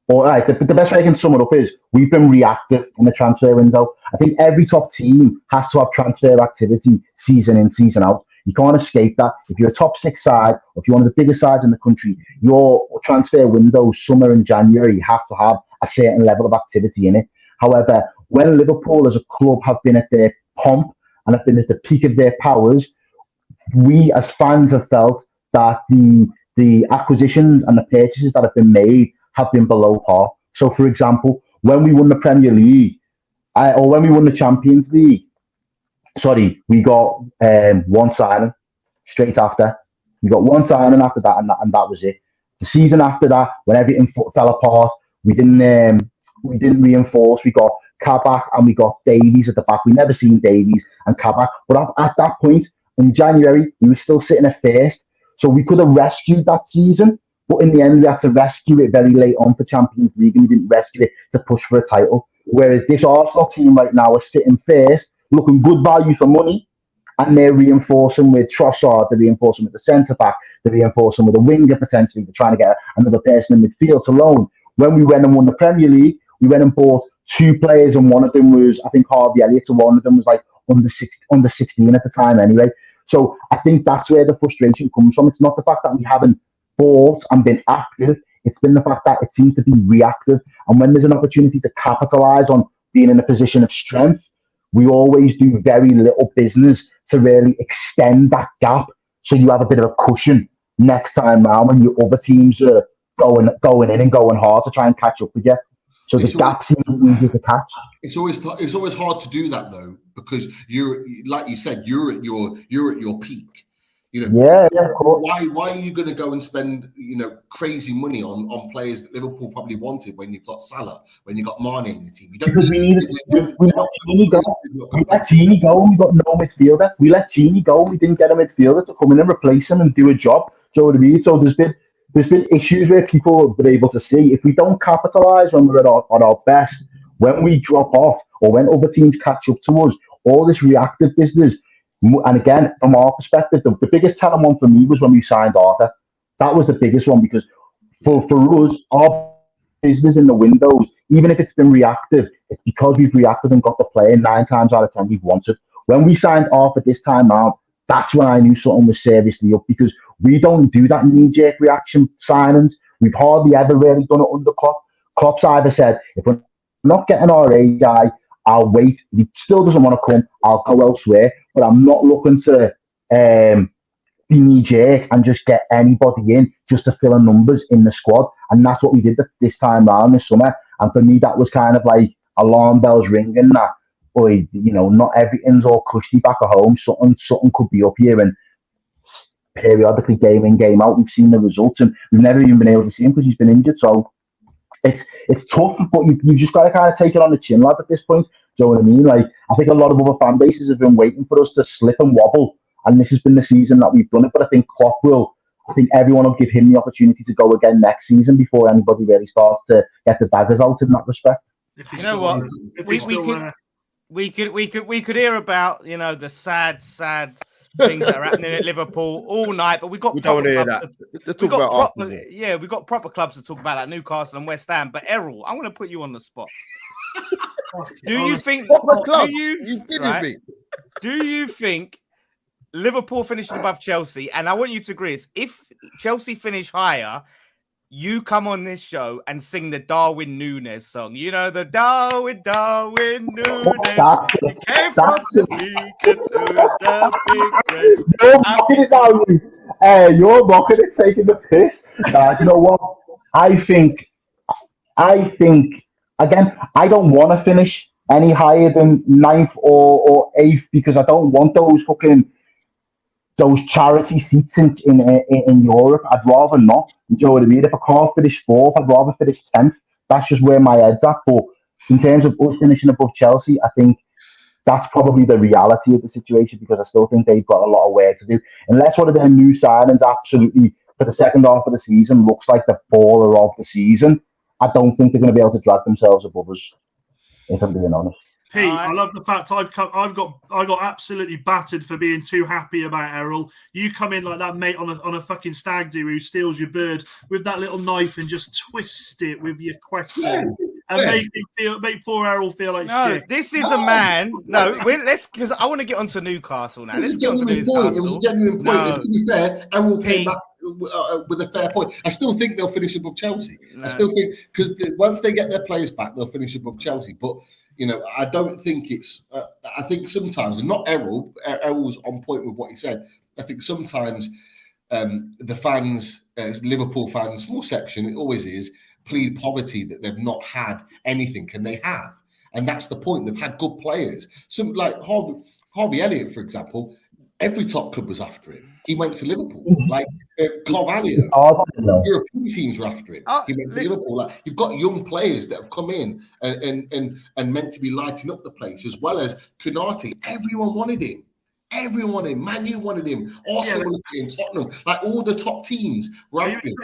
All right, the best way I can sum it up is we've been reactive in the transfer window. I think every top team has to have transfer activity season in, season out. You can't escape that. If you're a top 6 side, or if you're one of the biggest sides in the country, your transfer window, summer and January, you have to have a certain level of activity in it. However, when Liverpool as a club have been at their pomp and have been at the peak of their powers, we as fans have felt that the acquisitions and the purchases that have been made have been below par. So, for example, when we won the Premier League, or when we won the Champions League, we got one signing straight after. We got one signing after that, and that was it. The season after that, when everything fell apart, we didn't reinforce. We got Kabak and we got Davies at the back. We never seen Davies and Kabak, but at that point in January, we were still sitting at first. So we could have rescued that season. But in the end, we had to rescue it very late on for Champions League, and we didn't rescue it to push for a title. Whereas this Arsenal team right now is sitting first, looking good value for money, and they're reinforcing with Trossard, they're reinforcing with the centre-back, they're reinforcing with a winger potentially, they're trying to get another person in midfield to loan. When we went and won the Premier League, we went and bought 2 players, and one of them was, I think, Harvey Elliott, and one of them was like under 16 at the time anyway. So I think that's where the frustration comes from. It's not the fact that we haven't bought and been active. It's been the fact that it seems to be reactive. And when there's an opportunity to capitalise on being in a position of strength, we always do very little business to really extend that gap, so you have a bit of a cushion next time round when your other teams are going in and going hard to try and catch up with you. So the gap seems easy to catch. It's always hard to do that though, because you're, like you said, you're at your peak. You know, of course. Why are you going to go and spend, you know, crazy money on players that Liverpool probably wanted when you've got Salah, when you've got Mane in the team? You don't. Because we let Gini go and we got no midfielder. We let Gini go and we didn't get a midfielder to come in and replace him and do a job. So what I mean? So there's been issues where people have been able to see, if we don't capitalise when we're at our best, when we drop off or when other teams catch up to us, all this reactive business. And again, from our perspective, the biggest telling one for me was when we signed Arthur. That was the biggest one, because for us, our business in the windows, even if it's been reactive, it's because we've reacted and got the player 9 times out of 10 we've wanted. When we signed Arthur this time out, that's when I knew something was seriously up, because we don't do that knee-jerk reaction signings. We've hardly ever really done it under Klopp. Klopp's either said, if we're not getting our A guy, I'll wait. If he still doesn't want to come, I'll go elsewhere. But I'm not looking to be knee-jerk and just get anybody in just to fill in numbers in the squad. And that's what we did this time round this summer. And for me, that was kind of like alarm bells ringing that, boy, you know, not everything's all cushy back at home. Something could be up here. And periodically, game in, game out, we've seen the results. And we've never even been able to see him because he's been injured. So it's tough, but you've just got to kind of take it on the chin, lad, at this point. Do you know what I mean? Like, I think a lot of other fan bases have been waiting for us to slip and wobble, and this has been the season that we've done it. But I think I think everyone will give him the opportunity to go again next season before anybody really starts to get the daggers out in that respect. You know what? We could hear about, you know, the sad things that are happening at Liverpool all night, but we don't want to hear that. We've got proper clubs to talk about, like Newcastle and West Ham. But Errol, I'm going to put you on the spot. Do you think Liverpool finishing above Chelsea? And I want you to agree, if Chelsea finish higher, you come on this show and sing the Darwin Núñez song. You know, the Darwin Núñez. He came from the Beacon to the big race. You're mocking it, Darwin. You're mocking it, taking the piss. You know what? I think, again, I don't want to finish any higher than 9th or 8th, because I don't want those charity seats in Europe. I'd rather not. You know what I mean? If I can't finish 4th, I'd rather finish 10th. That's just where my head's at. But in terms of us finishing above Chelsea, I think that's probably the reality of the situation, because I still think they've got a lot of work to do. Unless one of their new signings absolutely, for the second half of the season, looks like the baller of the season, I don't think they're going to be able to drag themselves above us, if I'm being honest. Pete, I love the fact I got absolutely battered for being too happy about Errol. You come in like that, mate, on a fucking stag do who steals your bird with that little knife and just twist it with your question and make poor Errol feel like shit. This is a man. Because I want to get onto Newcastle now. Let's get onto Newcastle. It was a genuine point. And to be fair, Errol came back with a fair point. I still think they'll finish above Chelsea. I still think, because once they get their players back, they'll finish above Chelsea. But you know, I don't think it's. I think sometimes, and not Errol. Errol's on point with what he said. I think sometimes the fans, Liverpool fans, small section, it always is, plead poverty that they've not had anything, and they have, and that's the point. They've had good players. Some like Harvey Elliott, for example. Every top club was after him. He went to Liverpool. Like Carvalho, European teams were after him. He went to Liverpool. Like, you've got young players that have come in and meant to be lighting up the place, as well as Konate. Everyone wanted him. Everyone wanted him. Man U wanted him. Arsenal wanted him. Tottenham. Like, all the top teams were after him.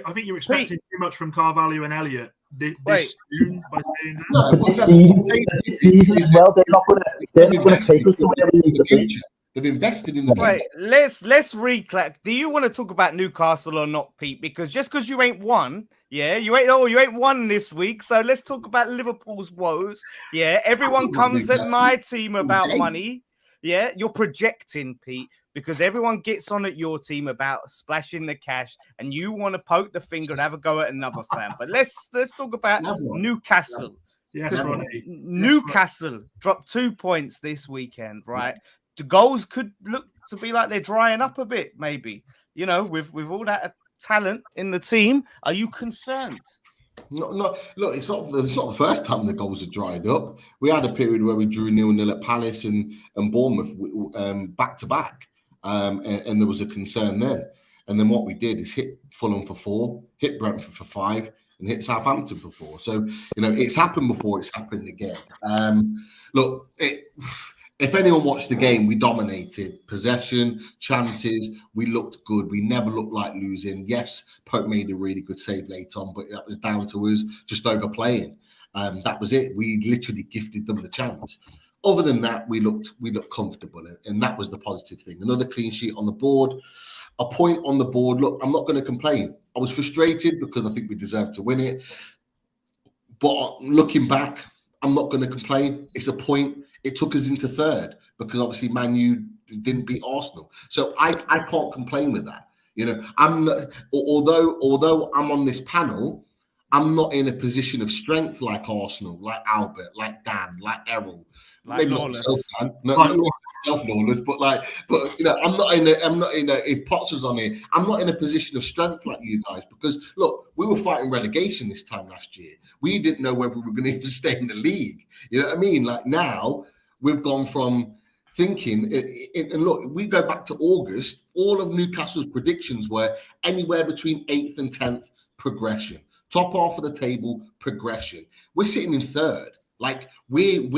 I think you're expecting too much from Carvalho and Elliott. They're not going to take us to where we need to be. They've invested in the Right, bench. let's reclack. Do you want to talk about Newcastle or not, Pete? Because just because you ain't won, you ain't won this week. So let's talk about Liverpool's woes. Yeah, everyone comes at my team about money. Yeah, you're projecting, Pete, because everyone gets on at your team about splashing the cash, and you want to poke the finger and have a go at another fan. But let's talk about Newcastle. Yes, Ronnie. Newcastle dropped 2 points this weekend, right? The goals could look to be like they're drying up a bit, maybe. With all that talent in the team, are you concerned? No, look, it's not the first time the goals are dried up. We had a period where we drew 0-0 at Palace and Bournemouth back to back, and there was a concern then. And then what we did is hit Fulham for 4, hit Brentford for 5, and hit Southampton for 4. So it's happened before, it's happened again. Look, if anyone watched the game, we dominated. Possession, chances, we looked good. We never looked like losing. Yes, Pope made a really good save late on, but that was down to us just overplaying. That was it. We literally gifted them the chance. Other than that, we looked comfortable, and that was the positive thing. Another clean sheet on the board, a point on the board. Look, I'm not going to complain. I was frustrated because I think we deserved to win it. But looking back, I'm not going to complain. It's a point. It took us into third because obviously Man U didn't beat Arsenal. So I can't complain with that. Although I'm on this panel, I'm not in a position of strength like Arsenal, like Albert, like Dan, like Errol. Like maybe Lawless. not Lawless, but I'm not in a if Potts was on here, I'm not in a position of strength like you guys, because look, we were fighting relegation this time last year. We didn't know whether we were going to even stay in the league. You know what I mean? Like now we've gone from thinking, and look, we go back to August, all of Newcastle's predictions were anywhere between 8th and 10th progression. Top half of the table progression. We're sitting in third. Like we're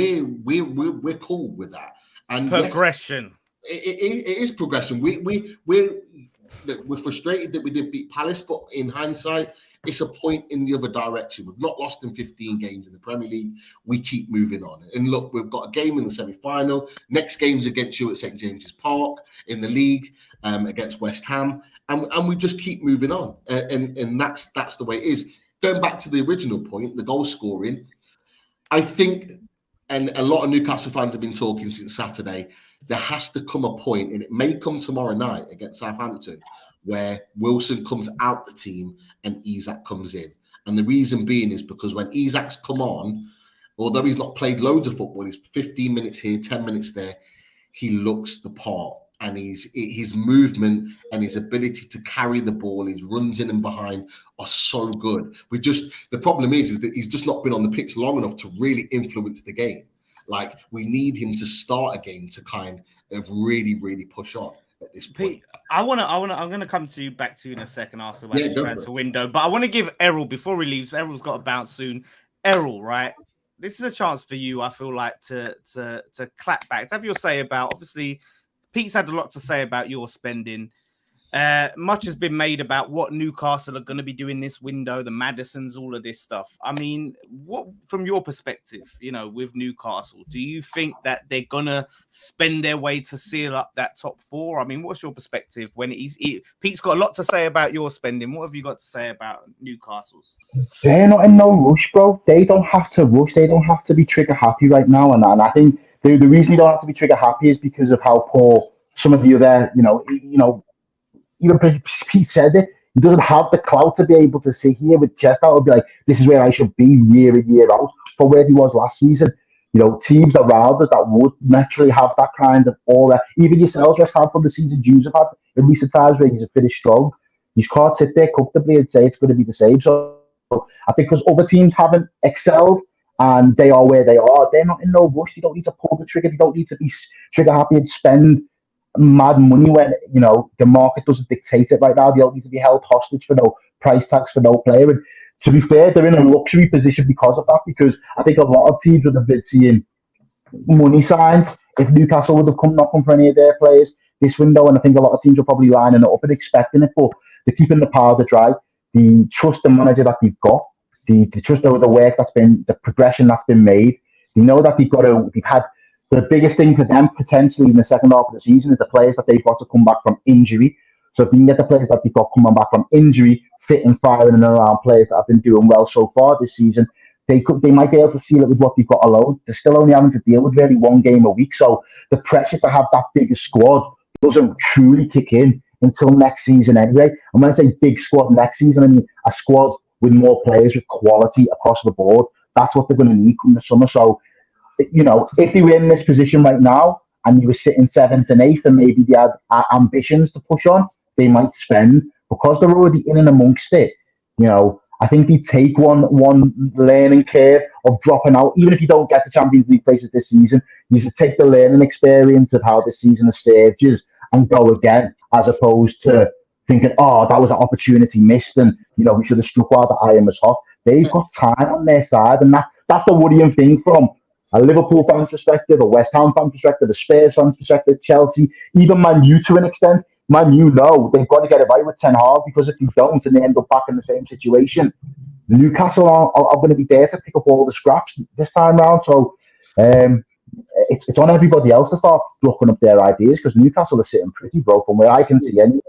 cool with that. And progression. Yes, it is progression. We're frustrated that we didn't beat Palace, but in hindsight, it's a point in the other direction. We've not lost in 15 games in the Premier League. We keep moving on. And look, we've got a game in the semi-final. Next game's against you at St. James's Park in the league, against West Ham. And we just keep moving on. And that's the way it is. Going back to the original point, the goal scoring, I think, and a lot of Newcastle fans have been talking since Saturday, there has to come a point, and it may come tomorrow night against Southampton, where Wilson comes out the team and Isak comes in. And the reason being is because when Isak's come on, although he's not played loads of football, he's 15 minutes here, 10 minutes there, he looks the part. And his movement and his ability to carry the ball, his runs in and behind are so good. The problem is that he's just not been on the pitch long enough to really influence the game. Like, we need him to start a game to kind of really, really push on at this point. Pete, I'm gonna come back to you in a second after about the transfer window. But I want to give Errol, before he leaves, Errol's got to bounce soon. Errol, right? This is a chance for you, I feel like, to clap back, to have your say about, obviously, Pete's had a lot to say about your spending. Much has been made about what Newcastle are going to be doing this window, the Madisons, all of this stuff. I mean, what, from your perspective, with Newcastle, do you think that they're going to spend their way to seal up that top 4? I mean, what's your perspective when Pete's got a lot to say about your spending? What have you got to say about Newcastle's? They're not in no rush, bro. They don't have to rush. They don't have to be trigger happy right now. And I think the reason you don't have to be trigger happy is because of how poor some of the other, even Pete said it, he doesn't have the clout to be able to sit here with chest out and be like, this is where I should be year in, year out, for where he was last season. Teams around us that would naturally have that kind of aura. Even yourselves, West Ham, from the season Jews have had in recent times where he's finished strong. You can't sit there comfortably and say it's going to be the same. So I think because other teams haven't excelled and they are where they are, they're not in no rush. You don't need to pull the trigger. You don't need to be trigger happy and spend mad money when the market doesn't dictate it right now. They don't need to be held hostage for no price tags for no player. And to be fair, they're in a luxury position because of that, because I think a lot of teams would have been seeing money signs if Newcastle would have come knocking for any of their players this window, and I think a lot of teams are probably lining it up and expecting it, but they're keeping the powder dry. They trust the manager that they've got. They trust the work that's been, the progression that's been made. They know that they've had The biggest thing for them potentially in the second half of the season is the players that they've got to come back from injury. So if you can get the players that they've got coming back from injury, fit and firing and around players that have been doing well so far this season, they might be able to seal it with what they've got alone. They're still only having to deal with really one game a week. So the pressure to have that bigger squad doesn't truly kick in until next season anyway. And when I say big squad next season, I mean a squad with more players with quality across the board. That's what they're going to need come the summer. So, you know, if they were in this position right now and you were sitting 7th and 8th and maybe they had ambitions to push on, they might spend. Because they're already in and amongst it, you know, I think they take one learning curve of dropping out. Even if you don't get the Champions League places this season, you should take the learning experience of how this season has served you and go again, as opposed to thinking, oh, that was an opportunity missed and, you know, we should have struck while the iron was hot. They've got time on their side, and that's the worrying thing from a Liverpool fan's perspective, a West Ham fan's perspective, a Spurs fan's perspective, Chelsea, even Man U to an extent. Man U know they've got to get it right with Ten Hag, because if they don't and they end up back in the same situation, Newcastle are going to be there to pick up all the scraps this time round. So it's on everybody else to start looking up their ideas, because Newcastle are sitting pretty broke from where I can see anyway.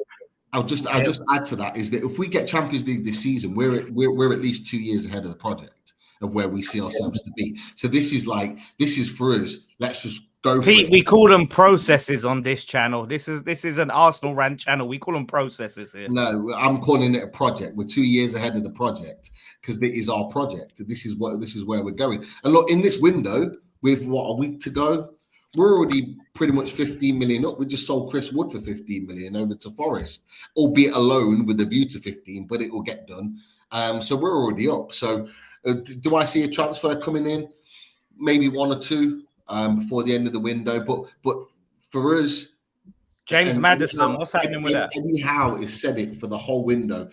I'll just add to that is that if we get Champions League this season, we're at least 2 years ahead of the project of where we see ourselves to be. So this is for us. Let's just go. Pete, we call them processes on this channel. This is an Arsenal rant channel. We call them processes here. No, I'm calling it a project. We're 2 years ahead of the project because it is our project. This is where we're going. And look, in this window, with a week to go, we're already pretty much 15 million up. We just sold Chris Wood for 15 million over to Forest, albeit alone with a view to 15, but it will get done. So we're already up. So do I see a transfer coming in? Maybe one or two before the end of the window. But for us, James Maddison, what's happening with that? Eddie Howe has said it for the whole window.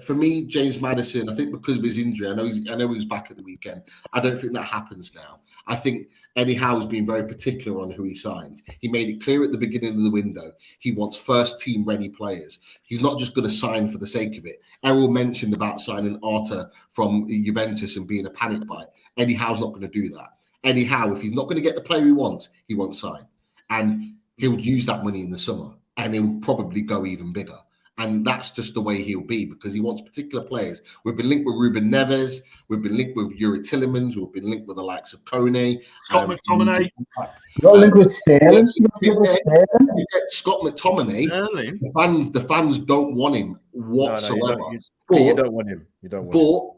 For me, James Maddison, I think because of his injury, I know he was back at the weekend. I don't think that happens now. I think Eddie Howe has been very particular on who he signs. He made it clear at the beginning of the window he wants first team ready players. He's not just going to sign for the sake of it. Errol mentioned about signing Arta from Juventus and being a panic buy. Eddie Howe's not going to do that. Eddie Howe, if he's not going to get the player he wants, he won't sign. And he'll use that money in the summer and he'll probably go even bigger. And that's just the way he'll be because he wants particular players. We've been linked with Ruben Neves. We've been linked with Yuri Tillemans. We've been linked with the likes of Kone. Scott McTominay. You're linked with Sterling. Scott McTominay. The fans don't want him whatsoever. No, you don't want him. You don't want him.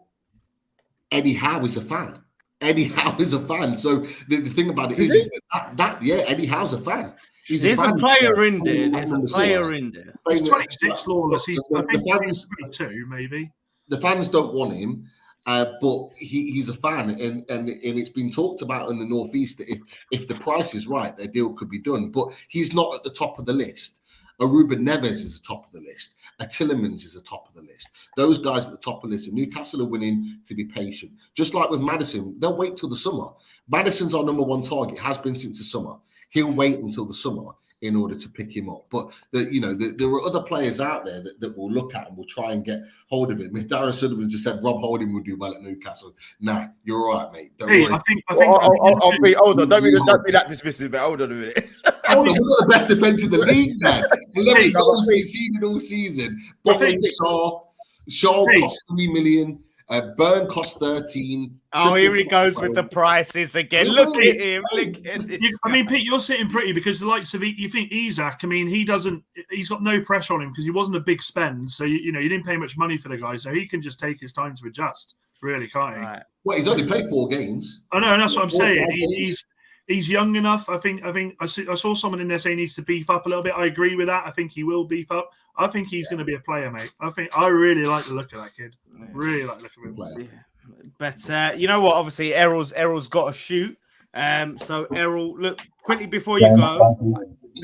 But Eddie Howe is a fan. Eddie Howe is a fan. So the thing about it is that Eddie Howe's a fan. There's a player in there. There's a player in there. He's 26, Lawless. He's 22, maybe. The fans don't want him, but he's a fan, and it's been talked about in the Northeast that if the price is right, their deal could be done. But he's not at the top of the list. A Ruben Neves is the top of the list. A Tillemans is the top of the list. Those guys at the top of the list. And Newcastle are willing to be patient. Just like with Maddison, they'll wait till the summer. Maddison's our number one target, has been since the summer. He'll wait until the summer in order to pick him up. But there are other players out there that will look at and will try and get hold of him. If Darren Sullivan just said Rob Holding will do well at Newcastle, nah, you're all right, mate. Don't worry. Hold on, don't be that dismissive, but hold on a minute. Hold on, we've got the best defense in the league, man. 11 goals conceded all season. Shaw cost 3 million. Burn cost 13. Oh, here he goes with the prices again. Look at him. I mean, Pete, you're sitting pretty because the likes of you think Isak. I mean, he's got no pressure on him because he wasn't a big spend. So you didn't pay much money for the guy, so he can just take his time to adjust. Really, can't he? Right. Well, he's only played 4 games. I know, and that's what I'm saying. He's young enough. I think I saw someone in there saying he needs to beef up a little bit. I agree with that. I think he will beef up. I think he's going to be a player, mate. I really like the look of that kid. Really like the look of him. Yeah. But you know what? Obviously, Errol's got to shoot. So Errol, look quickly before you go.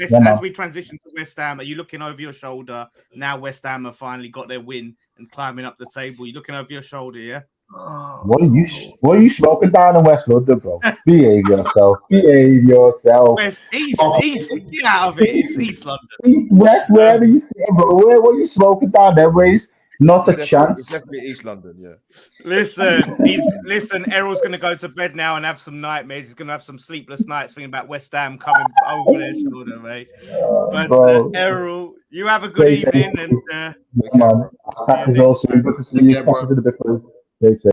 As we transition to West Ham, are you looking over your shoulder? Now West Ham have finally got their win and climbing up the table. You looking over your shoulder, yeah? What are you smoking down in West London, bro? Behave yourself. East, get out of it. It's East London. West, where are you sitting, bro? What are you smoking down there, ways? Not a It's chance. definitely East London, yeah. Listen, Errol's going to go to bed now and have some nightmares. He's going to have some sleepless nights thinking about West Ham coming over their shoulder, mate. But Bro, Errol, you have a good great evening. day. And Yeah, Okay, man. bro. I'll catch you all soon. Good to see you. Yeah, bro. Catch you in a bit, bro. Great day.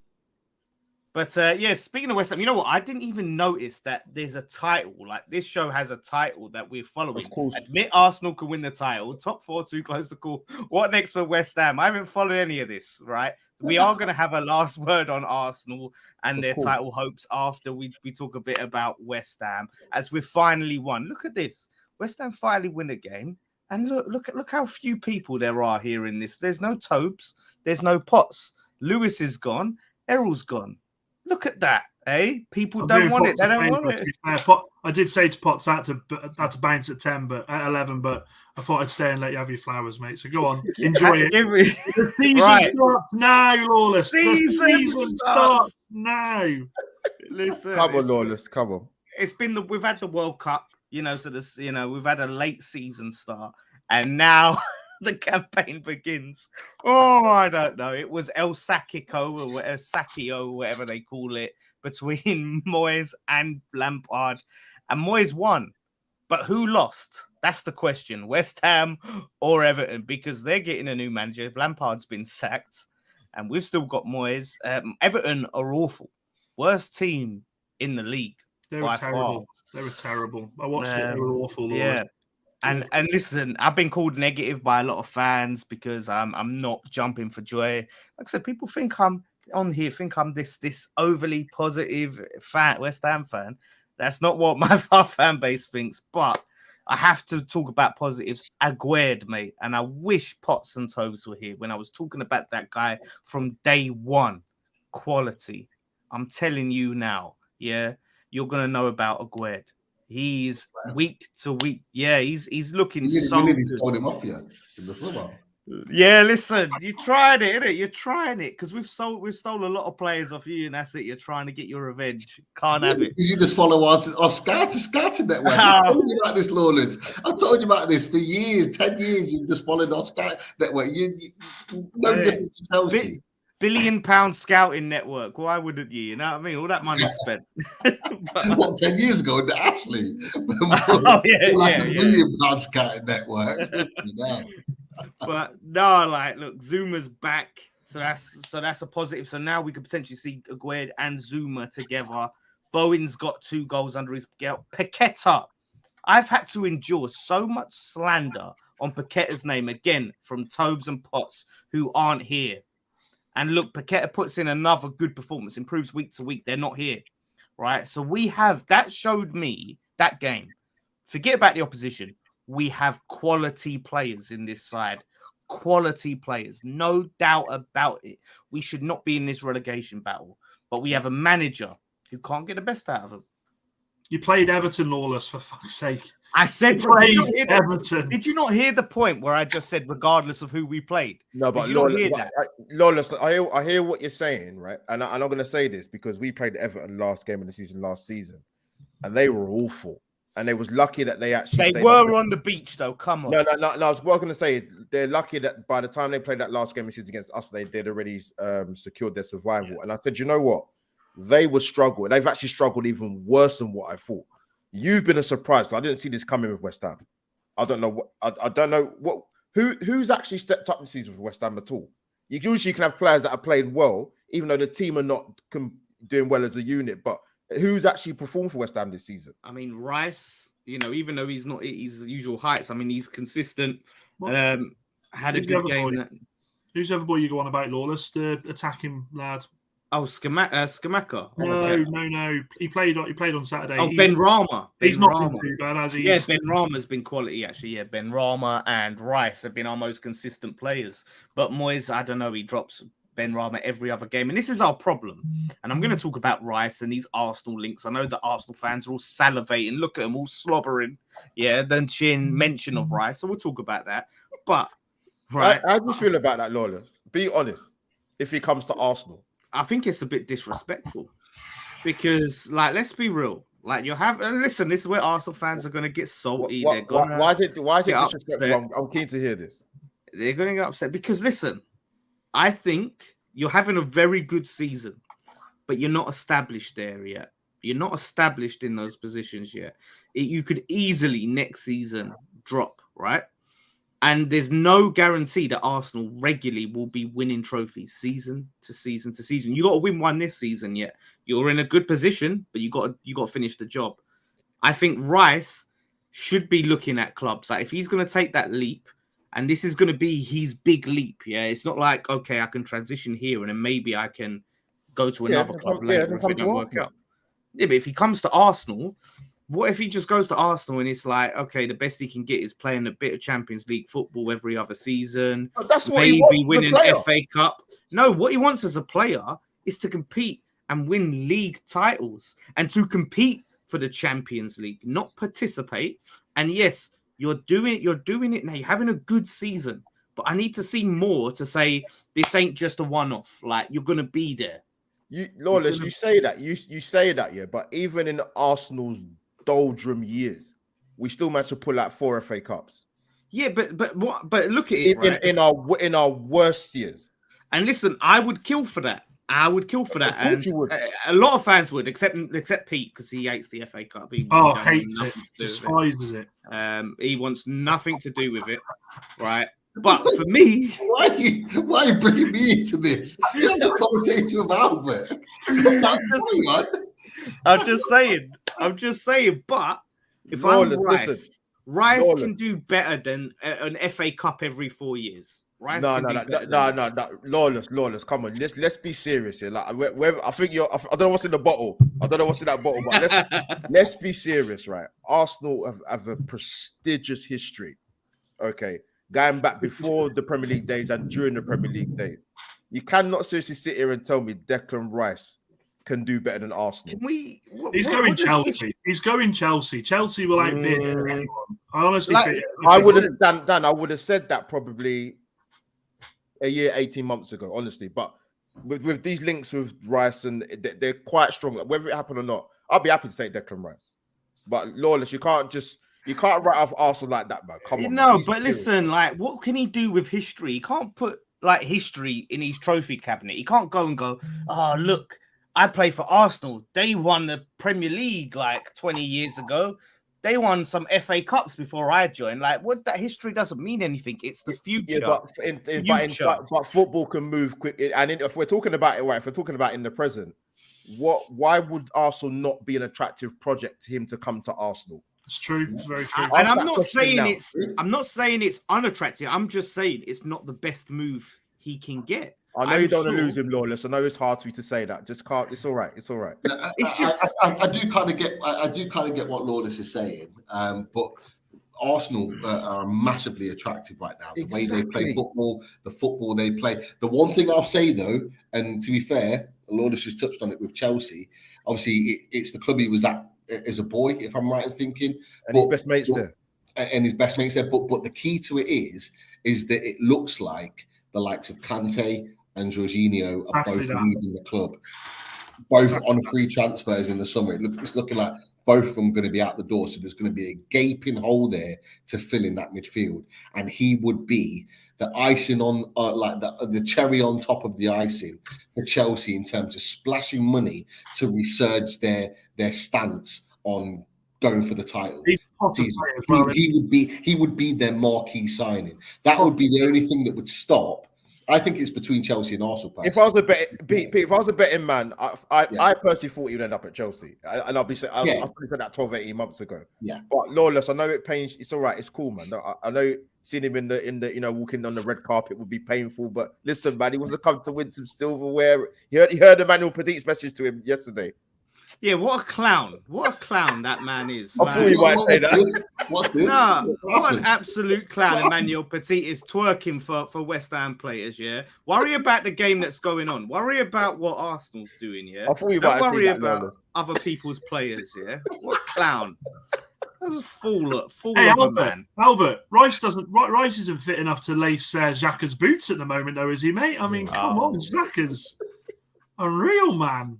But yeah, speaking of West Ham, you know what? I didn't even notice that there's a title. Like this show has a title that we're following. Of course. Admit Arsenal can win the title. Top 4 too close to call. What next for West Ham? I haven't followed any of this, right? We are going to have a last word on Arsenal and their title hopes after we talk a bit about West Ham as we've finally won. Look at this. West Ham finally win a game. And look how few people there are here in this. There's no Tobes. There's no Potts. Lewis is gone. Errol's gone. Look at that, eh? People don't want it. They don't want it. I did say to Potts that to bounce at 10, but at 11. But I thought I'd stay and let you have your flowers, mate. So go on, enjoy it. The season starts now, Lawless. The season starts now. Listen, Come on, Lawless. Come on. It's been we've had the World Cup, so this, we've had a late season start, and now the campaign begins. Oh, I don't know. It was El Sacico or Sacchio, whatever they call it, between Moyes and Lampard. And Moyes won. But who lost? That's the question. West Ham or Everton? Because they're getting a new manager. Lampard's been sacked. And we've still got Moyes. Everton are awful. Worst team in the league. They were terrible. They were terrible. I watched it. They were awful. Yeah. And listen, I've been called negative by a lot of fans because I'm not jumping for joy. Like I said, people think I'm on here, think I'm this overly positive West Ham fan. That's not what my fan base thinks. But I have to talk about positives. Aguerd, mate, and I wish Potts and Tobes were here when I was talking about that guy from day one. Quality. I'm telling you now, yeah, you're gonna know about Aguerd. He's week to week. Yeah, he's looking so good. He's sold him off yet in the summer. Yeah, listen, you tried it, innit? You're trying it because we've stole a lot of players off you, and that's it. You're trying to get your revenge. Can't have it. You just follow our scouting network. I told you about this, Lawless. I told you about this for years, 10 years. You've just followed our scout network. You no different to Chelsea. £1 billion scouting network. Why wouldn't you? You know what I mean? All that money spent. What, 10 years ago in Ashley? £1 billion scouting network. But no, look, Zuma's back. So that's a positive. So now we could potentially see Aguerd and Zuma together. Bowen's got 2 goals under his belt. Paqueta. I've had to endure so much slander on Paqueta's name again from Tobes and Potts who aren't here. And look, Paqueta puts in another good performance, improves week to week. They're not here, right? So that showed me that game. Forget about the opposition. We have quality players in this side. Quality players. No doubt about it. We should not be in this relegation battle. But we have a manager who can't get the best out of them. You played Everton, Lawless, for fuck's sake. I said, Everton. Did you not hear the point where I just said, regardless of who we played? No, but Lawless, I hear what you're saying, right? And I'm not going to say this because we played Everton last game of the season last season, and they were awful. And they was lucky that they were on the beach, though. Come on. No. I was going to say they're lucky that by the time they played that last game of the season against us, they'd already secured their survival. Yeah. And I said, you know what? They would struggle. They've actually struggled even worse than what I thought. You've been a surprise. I didn't see this coming with West Ham. I don't know who's actually stepped up this season for West Ham at all. You usually can have players that have played well, even though the team are not doing well as a unit. But who's actually performed for West Ham this season? I mean, Rice. Even though he's not at his usual heights, I mean, he's consistent. Had a good game. Who's the other boy you go on about, Lawless? The attacking lad. Oh, Skamaka. No. He played on Saturday. Oh, Ben Rama. He's not been too bad, has he? Yeah, Ben Rama's been quality, actually. Yeah, Ben Rama and Rice have been our most consistent players. But Moyes, I don't know, he drops Ben Rama every other game. And this is our problem. And I'm going to talk about Rice and these Arsenal links. I know that Arsenal fans are all salivating. Look at them, all slobbering. Yeah, then mention of Rice. So we'll talk about that. But, right. How do you feel about that, Lawless? Be honest. If he comes to Arsenal. I think it's a bit disrespectful because, let's be real. Listen, this is where Arsenal fans are going to get salty. Why is it disrespectful? I'm keen to hear this. They're going to get upset because, listen, I think you're having a very good season, but you're not established there yet. You're not established in those positions yet. You could easily next season drop, right? And there's no guarantee that Arsenal regularly will be winning trophies season to season to season. You got to win one this season yet. You're in a good position, but you got to finish the job. I think Rice should be looking at clubs. Like if he's going to take that leap, and this is going to be his big leap, yeah. It's not like, okay, I can transition here and then maybe I can go to another club later if it don't work out. Yeah, but if he comes to Arsenal, what if he just goes to Arsenal and it's like, okay, the best he can get is playing a bit of Champions League football every other season. But that's what maybe he wants, winning FA Cup. No, what he wants as a player is to compete and win league titles and to compete for the Champions League, not participate. And yes, you're doing it now. You're having a good season, but I need to see more to say this ain't just a one-off. Like you're gonna be there. Lawless, you say that, yeah. But even in Arsenal's doldrum years, we still managed to pull out 4 FA Cups. Yeah, but look at it, right? in our worst years. And listen, I would kill for that. And you would. A lot of fans would, except Pete, because he hates the FA Cup. He hates it, despises it. He wants nothing to do with it, right? But for me, why are you bringing me into this? You have a conversation with Albert. I'm just saying. But if Lawless, I'm Rice Lawless. can do better than an FA Cup every 4 years. Rice No. Lawless. Come on, let's be serious here. Like, I think I don't know what's in the bottle. I don't know what's in that bottle, but let's be serious, right? Arsenal have a prestigious history. Okay. Going back before the Premier League days and during the Premier League days. You cannot seriously sit here and tell me Declan Rice can do better than Arsenal. He's going Chelsea. He's going Chelsea. Chelsea will outbid anyone. I honestly think. I would have said that probably a year, 18 months ago, honestly. But with these links with Rice, and they're quite strong. Whether it happened or not, I'll be happy to take Declan Rice. But Lawless, you can't write off Arsenal like that, man. Come on. No, but listen, like, what can he do with history? He can't put like history in his trophy cabinet. He can't go and go, oh, look, I play for Arsenal. They won the Premier League like 20 years ago. They won some FA Cups before I joined. Like, what that history doesn't mean anything. It's the future. Yeah, but football can move quick. And if we're talking about it, right? If we're talking about in the present, why would Arsenal not be an attractive project to him to come to Arsenal? It's true. It's very true. And I'm not saying it's unattractive. I'm just saying it's not the best move he can get. I know you don't want to lose him, Lawless. I know it's hard for you to say that. Just can't. It's all right. It's all right. I do kind of get what Lawless is saying. But Arsenal are massively attractive right now. The way they play football, the football they play. The one thing I'll say though, and to be fair, Lawless just touched on it with Chelsea. Obviously, it's the club he was at as a boy, if I'm right in thinking. And his best mates there. And his best mates there. But the key to it is that it looks like the likes of Kante and Jorginho are both leaving the club, both on free transfers in the summer. It's looking like both of them going to be out the door. So there's going to be a gaping hole there to fill in that midfield. And he would be the icing on, like the cherry on top of the icing for Chelsea in terms of splashing money to resurge their stance on going for the title. He would be their marquee signing. That would be the only thing that would stop. I think it's between Chelsea and Arsenal. If I was a betting man, I personally thought he would end up at Chelsea, and I'll be saying I probably said that 12, 18 months ago. Yeah, but Lawless, I know it pains. It's all right. It's cool, man. I know seeing him in the walking on the red carpet would be painful. But listen, man, he wants to come to win some silverware. He heard Emmanuel Petit's message to him yesterday. Yeah, what a clown! What a clown that man is. I thought you might say that. What's this? Nah, what an absolute clown Emmanuel Petit is twerking for West Ham players, yeah? Worry about the game that's going on. Worry about what Arsenal's doing, yeah? I thought you Don't might worry say that, about other people's players, yeah? What a clown. That's a fool of a man. Albert, Rice isn't fit enough to lace Xhaka's boots at the moment, though, is he, mate? I mean, come on, Xhaka's a real man.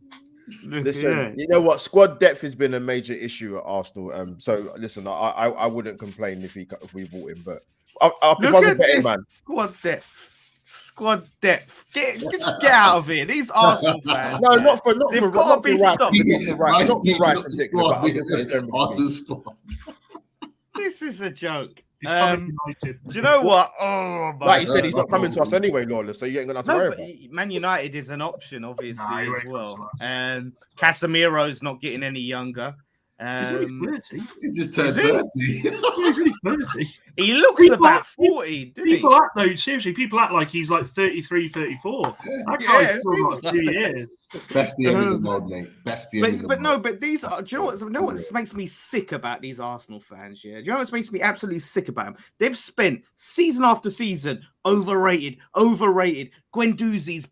Listen, you know what? Squad depth has been a major issue at Arsenal. So listen, I wouldn't complain if we bought him, but if I was a betting man, squad depth. Just get out of here. These Arsenal fans. No, not for They've not got to for be Rice. stopped. Not for Rice particularly, but I'm just saying generally Arsenal speaking. squad. This is a joke. He's coming United. Do you know what? Oh my! Like you said, he's not coming to us anyway, Lawless. So you ain't gonna have to worry but about. Man United is an option, obviously, Nah, he as won't come well. to us. And Casemiro's not getting any younger. He's only 30. He just turned Is he? 30. He's only 30. He looks People- about 40, doesn't he? People act, though, seriously, people act like he's like 33, 34. That Yeah, guy's it still seems got like 3 that. years. Best DM in the world, mate. Best DM in the But world. no, but these are. Do you know what makes me sick about these Arsenal fans? Yeah, do you know what makes me absolutely sick about them? They've spent season after season overrated. Guendouzi's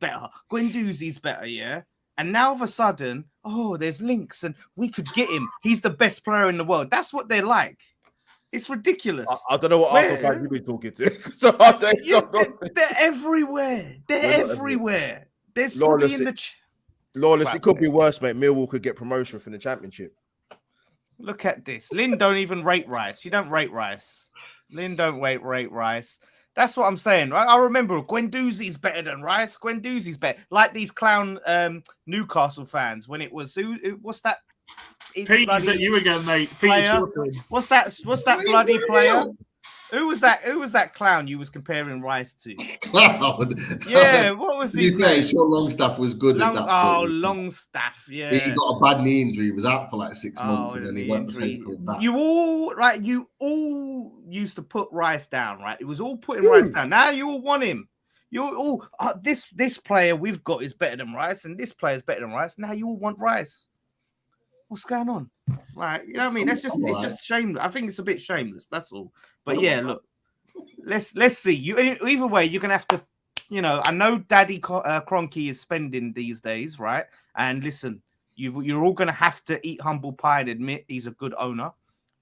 better. Yeah, and now all of a sudden, oh, there's links, and we could get him. He's the best player in the world. That's what they're like. It's ridiculous. I don't know what Where- Arsenal fans you've been talking to. So I don't Yeah, know. they're everywhere. They're They're not everywhere. There's Lawless, probably in the. Lawless, Right. it could be worse, mate. Millwall could get promotion from the Championship. Look at this. Lynn don't even rate Rice. She don't rate Rice. Lynn don't rate Rice. That's what I'm saying. Right? I remember Guendouzi's better than Rice. Guendouzi's better. Like these clown Newcastle fans when it was what's that? Pete, is it you again, mate? Pete, it's player? your turn. What's that bloody player? Who was that clown you was comparing Rice to? Clown. Yeah, what was his name? Sean Longstaff was good at that. point. Longstaff. Yeah. He got a bad knee injury. He was out for like 6 months, and then he went back. You all used to put Rice down, right? It was all putting Rice down. Now you all want him. You all this player we've got is better than Rice, and this player is better than Rice. Now you all want Rice. What's going on? Like, you know what I mean? It's just shameless. I think it's a bit shameless. That's all. But yeah, look, let's see. Either way, you're gonna have to. You know, I know Daddy Kroenke is spending these days, right? And listen, you're all gonna have to eat humble pie and admit he's a good owner.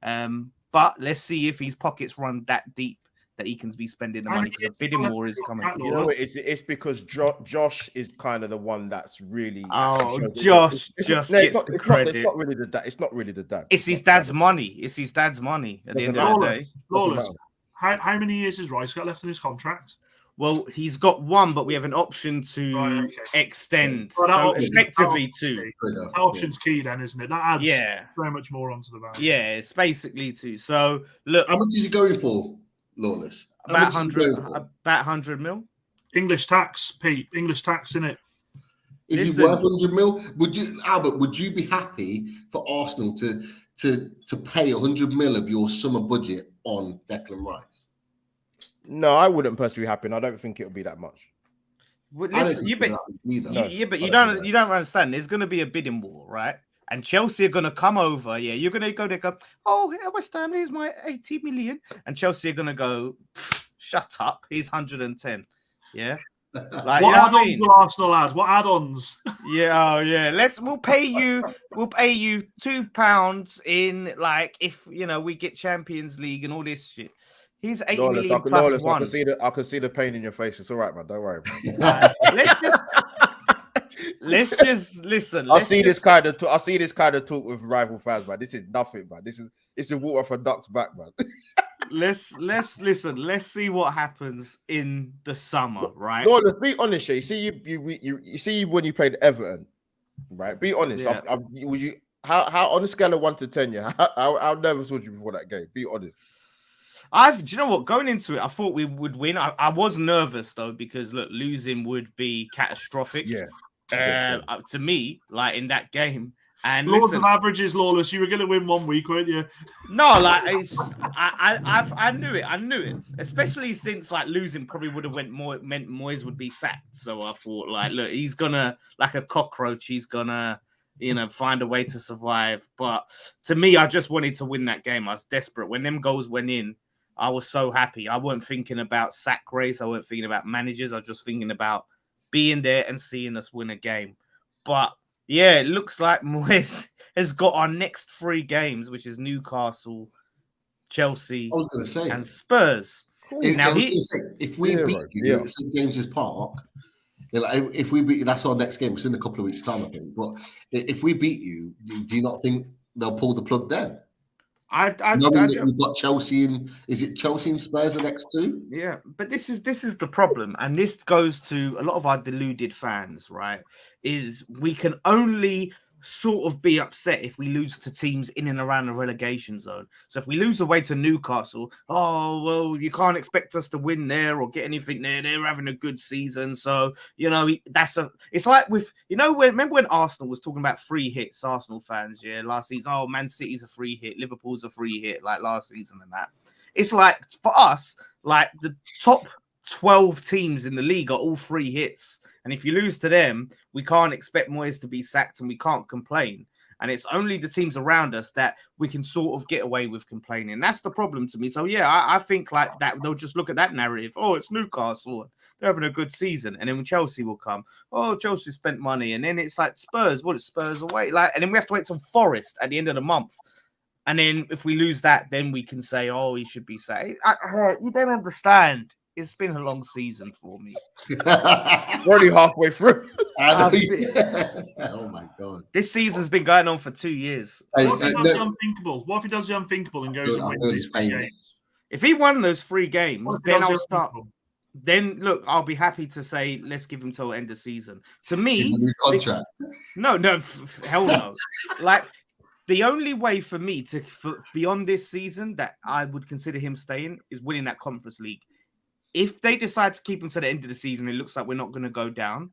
But let's see if his pockets run that deep that he can be spending the money because a bidding war is coming. You know what? It's because Josh is kind of the one that's really. Oh, Josh gets the credit. It's not really the dad. It's not really the dad. It's his dad's money. It's his dad's money at the end of the day. Lawless, how many years has Rice got left in his contract? Well, he's got one, but we have an option to extend. Well, so option, effectively two. That option's key then, isn't it? That adds so much more onto the value. Yeah, it's basically two. So look, how much is he going for, Lawless? About 100 mil. English tax, Pete. English tax in it. Is he worth 100 mil? Would you, Albert? Would you be happy for Arsenal to pay 100 mil of your summer budget on Declan Rice? No, I wouldn't personally be happy, and I don't think it would be that much. Well, listen, but you don't understand. There's going to be a bidding war, right? And Chelsea are going to come over. Yeah, you're going to go there, go, oh, West Ham, here's my 80 million. And Chelsea are going to go, shut up, he's 110. Yeah. Like, what add-ons will Arsenal add? What add-ons? We'll pay you £2 in, like, if, you know, we get Champions League and all this shit. He's 80 million plus one. I can see the pain in your face. It's all right, man. Don't worry. Let's just listen. I see this kind of talk with rival fans, man. This is nothing, man. This is water for ducks back, man. Let's listen. Let's see what happens in the summer, right? No, let's be honest. You see, you see when you played Everton, right? Be honest. Yeah. How on a scale of 1 to 10, how nervous was you before that game? Be honest. Do you know what? Going into it, I thought we would win. I was nervous though because look, losing would be catastrophic. To me, like in that game. And Laws of averages, Lawless. You were going to win 1 week, weren't you? No, like I knew it. Especially since like losing probably would have meant Moyes would be sacked. So I thought, like, look, he's gonna like a cockroach. He's gonna, you know, find a way to survive. But to me, I just wanted to win that game. I was desperate when them goals went in. I was so happy. I wasn't thinking about sack race. I wasn't thinking about managers. I was just thinking about being there and seeing us win a game. But yeah, it looks like Moyes has got our next 3 games, which is Newcastle, Chelsea, and Spurs. If we beat you at St James's Park, if we beat you, that's our next game. It's in a couple of weeks' time, I think. But if we beat you, do you not think they'll pull the plug then? Knowing that you've got Chelsea and is it Chelsea and Spurs the next two? Yeah, but this is the problem, and this goes to a lot of our deluded fans, right? Is we can only sort of be upset if we lose to teams in and around the relegation zone. So if we lose away to Newcastle, oh well, you can't expect us to win there or get anything there. They're having a good season, so it's like with remember when Arsenal was talking about free hits, Arsenal fans, last season. Oh, Man City's a free hit, Liverpool's a free hit, like last season and that. It's like for us, like the top 12 teams in the league are all free hits. And if you lose to them, we can't expect Moyes to be sacked and we can't complain. And it's only the teams around us that we can sort of get away with complaining. That's the problem to me. So, I think like that they'll just look at that narrative. Oh, it's Newcastle. They're having a good season. And then when Chelsea will come, oh, Chelsea spent money. And then it's like Spurs. What is Spurs away? And then we have to wait till Forest at the end of the month. And then if we lose that, then we can say, oh, he should be sacked. You don't understand. It's been a long season for me. We're only halfway through. Oh my God! This season's been going on for 2 years. What if he does the unthinkable? What if he does the unthinkable and goes and wins these 3 games? If he won those 3 games, then I'll start. Then look, I'll be happy to say let's give him till the end of season. To me, new contract. No, hell no. Like the only way for me to beyond this season that I would consider him staying is winning that Conference League. If they decide to keep him to the end of the season, it looks like we're not going to go down.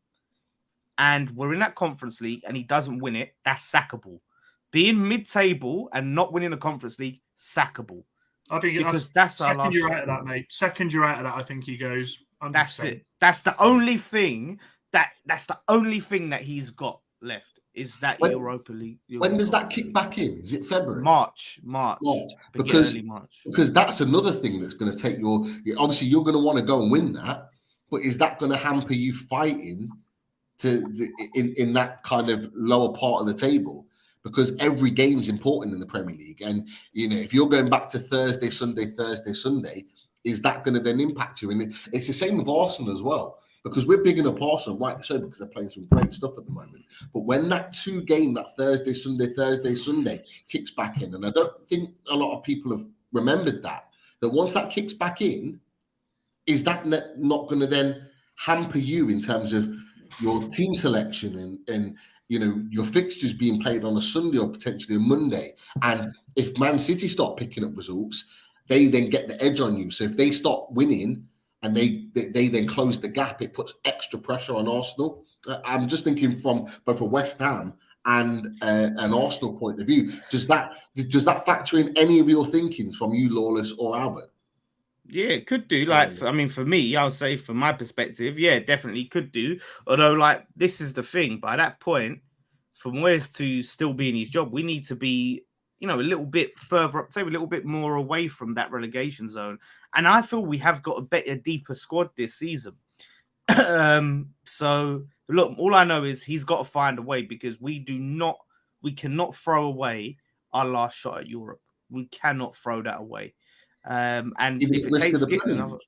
And we're in that Conference League and he doesn't win it, that's sackable. Being mid-table and not winning the Conference League, sackable. I think that's our last. Second year out of that, mate. Second year out of that, I think he goes. 100%. That's it. That's the only thing that he's got left is that Europa League. When does that kick back in? Is it February? March. Because early March. Because that's another thing that's going to take obviously you're going to want to go and win that, but is that going to hamper you fighting in that kind of lower part of the table? Because every game is important in the Premier League, and if you're going back to Thursday, Sunday, is that going to then impact you? And it's the same with Arsenal as well. Because we're bigging up Arsenal, right? So because they're playing some great stuff at the moment. But when that 2 game, that Thursday, Sunday kicks back in, and I don't think a lot of people have remembered that once that kicks back in, is that not going to then hamper you in terms of your team selection and your fixtures being played on a Sunday or potentially a Monday? And if Man City start picking up results, they then get the edge on you. So if they start winning, and they then close the gap, it puts extra pressure on Arsenal. I'm just thinking from both a West Ham and an Arsenal point of view. Does that factor in any of your thinkings from you, Lawless or Albert? Yeah, it could do. For me, I would say from my perspective, definitely could do. Although, this is the thing. By that point, for Moyes to still be in his job, we need to be a little bit further up, say a little bit more away from that relegation zone. And I feel we have got a better, deeper squad this season. So look, all I know is he's got to find a way because we cannot throw away our last shot at Europe. We cannot throw that away. And if it takes another,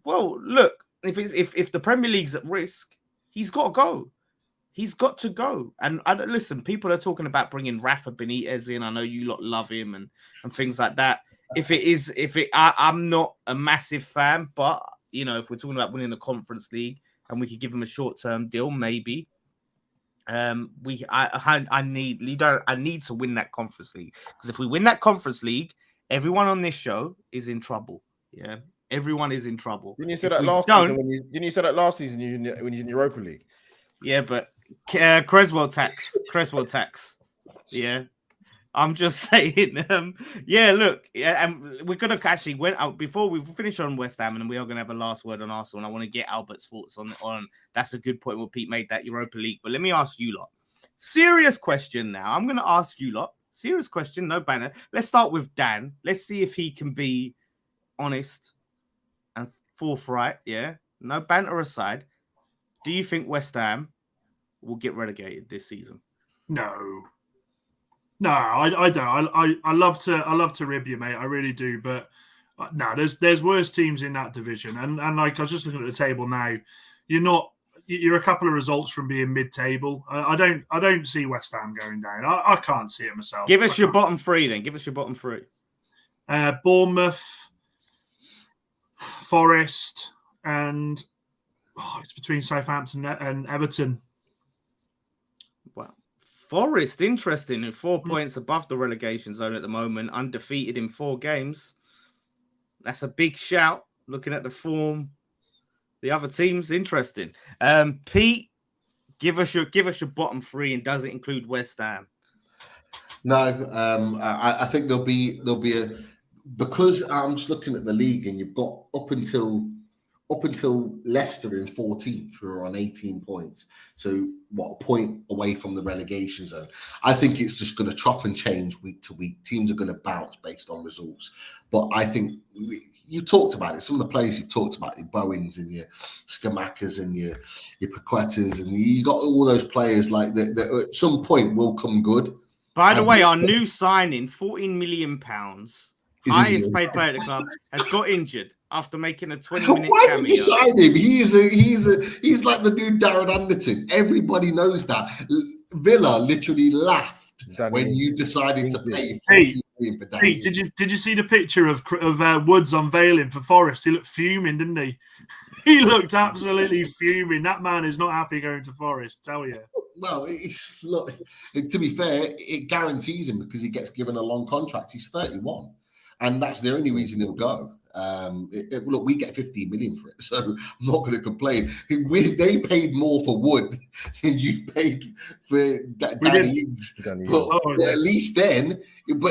well, look, if the Premier League's at risk, he's got to go. He's got to go. And listen, people are talking about bringing Rafa Benitez in. I know you lot love him and things like that. I'm not a massive fan, but if we're talking about winning the Conference League and we could give him a short-term deal, maybe. I need to win that Conference League because if we win that Conference League, everyone on this show is in trouble. Yeah, everyone is in trouble. Didn't you say that last season? Didn't you say that last season when you was in Europa League? Yeah, but Creswell tax. Yeah, I'm just saying. Look, and we're gonna actually before we finish on West Ham, and we are gonna have a last word on Arsenal. And I want to get Albert's thoughts on. That's a good point. Where Pete made that Europa League, but let me ask you lot. Serious question now. I'm gonna ask you lot. Serious question, no banner. Let's start with Dan. Let's see if he can be honest and forthright. Yeah, no banter aside. Do you think West Ham will get relegated this season? No, I don't. I love to rib you, mate. I really do. But no, there's worse teams in that division. And like I was just looking at the table now. You're not you're a couple of results from being mid-table. I don't see West Ham going down. I can't see it myself. Give us your bottom three then. Give us your bottom three. Bournemouth, Forest, and it's between Southampton and Everton. Wow. Forest, interesting, at 4 points above the relegation zone at the moment, undefeated in 4 games. That's a big shout. Looking at the form, the other teams, interesting. Pete, give us your bottom three, and does it include West Ham? No, I think there'll be because I'm just looking at the league, and you've got up until Leicester in 14th, who are on 18 points. So a point away from the relegation zone. I think it's just going to chop and change week to week. Teams are going to bounce based on results. But I think you talked about it. Some of the players you've talked about, your Bowens and your Skamakas and your Paquetas, and you got all those players like that at some point will come good. By the way, our new signing, £14 million, highest paid player at the club, has got injured after making a 20-minute Why cameo. did you sign him? He's like the new Darren Anderton. Everybody knows that. Villa literally laughed when you decided to pay 14 million for Danny. Pete, did you see the picture of Woods unveiling for Forest? He looked fuming, didn't he? He looked absolutely fuming. That man is not happy going to Forest, tell you. Well, look, to be fair, it guarantees him because he gets given a long contract. He's 31, and that's the only reason he'll go. Look, we get 15 million for it, so I'm not going to complain. They paid more for Wood than you paid for Danny Ings. But at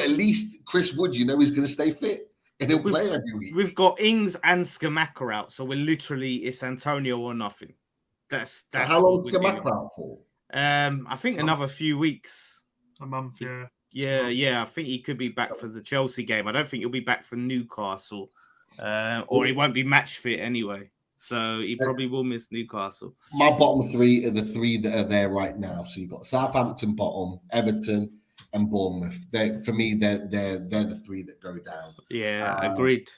least Chris Wood, he's going to stay fit. And he'll play every week. We've got Ings and Scamacca out, so we're literally, it's Antonio or nothing. That's how long is Scamacca out for? I think another few weeks. A month, yeah. Yeah. I think he could be back for the Chelsea game. I don't think he'll be back for Newcastle, or he won't be match fit anyway. So he probably will miss Newcastle. My bottom three are the three that are there right now. So you've got Southampton bottom, Everton, and Bournemouth. For me, they're the three that go down. Yeah, agreed.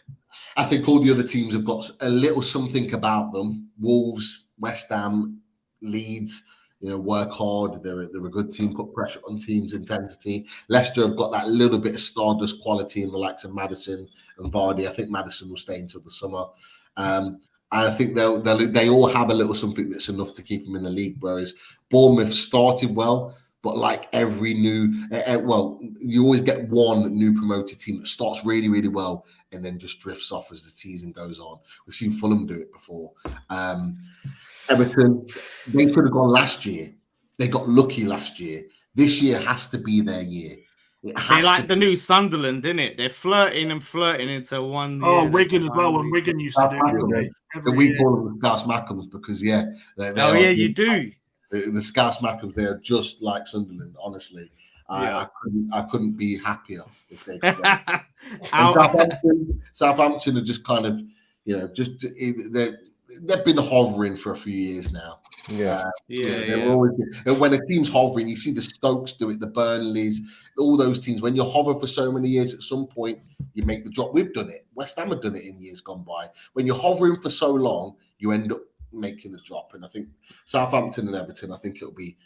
I think all the other teams have got a little something about them. Wolves, West Ham, Leeds, work hard. They're a good team, put pressure on teams' intensity. Leicester have got that little bit of Stardust quality in the likes of Maddison and Vardy. I think Maddison will stay until the summer. And I think they all have a little something that's enough to keep them in the league. Whereas Bournemouth started well, but like every new, you always get one new promoted team that starts really, really well and then just drifts off as the season goes on. We've seen Fulham do it before. Everton, they should have gone last year. They got lucky last year. This year has to be their year. They like the new Sunderland, isn't it? They're flirting into one. Oh, Wigan as well. When Wigan used to do it. And we call them the Scouse Mackems because, you do. The Scouse Mackems, they are just like Sunderland, honestly. I couldn't be happier if they Southampton are just kind of, they've been hovering for a few years now. Always, and when a team's hovering, you see the Stokes do it, the Burnleys, all those teams. When you hover for so many years, at some point you make the drop. We've done it. West Ham have done it in years gone by. When you're hovering for so long, you end up making the drop. And I think Southampton and Everton, I think it'll be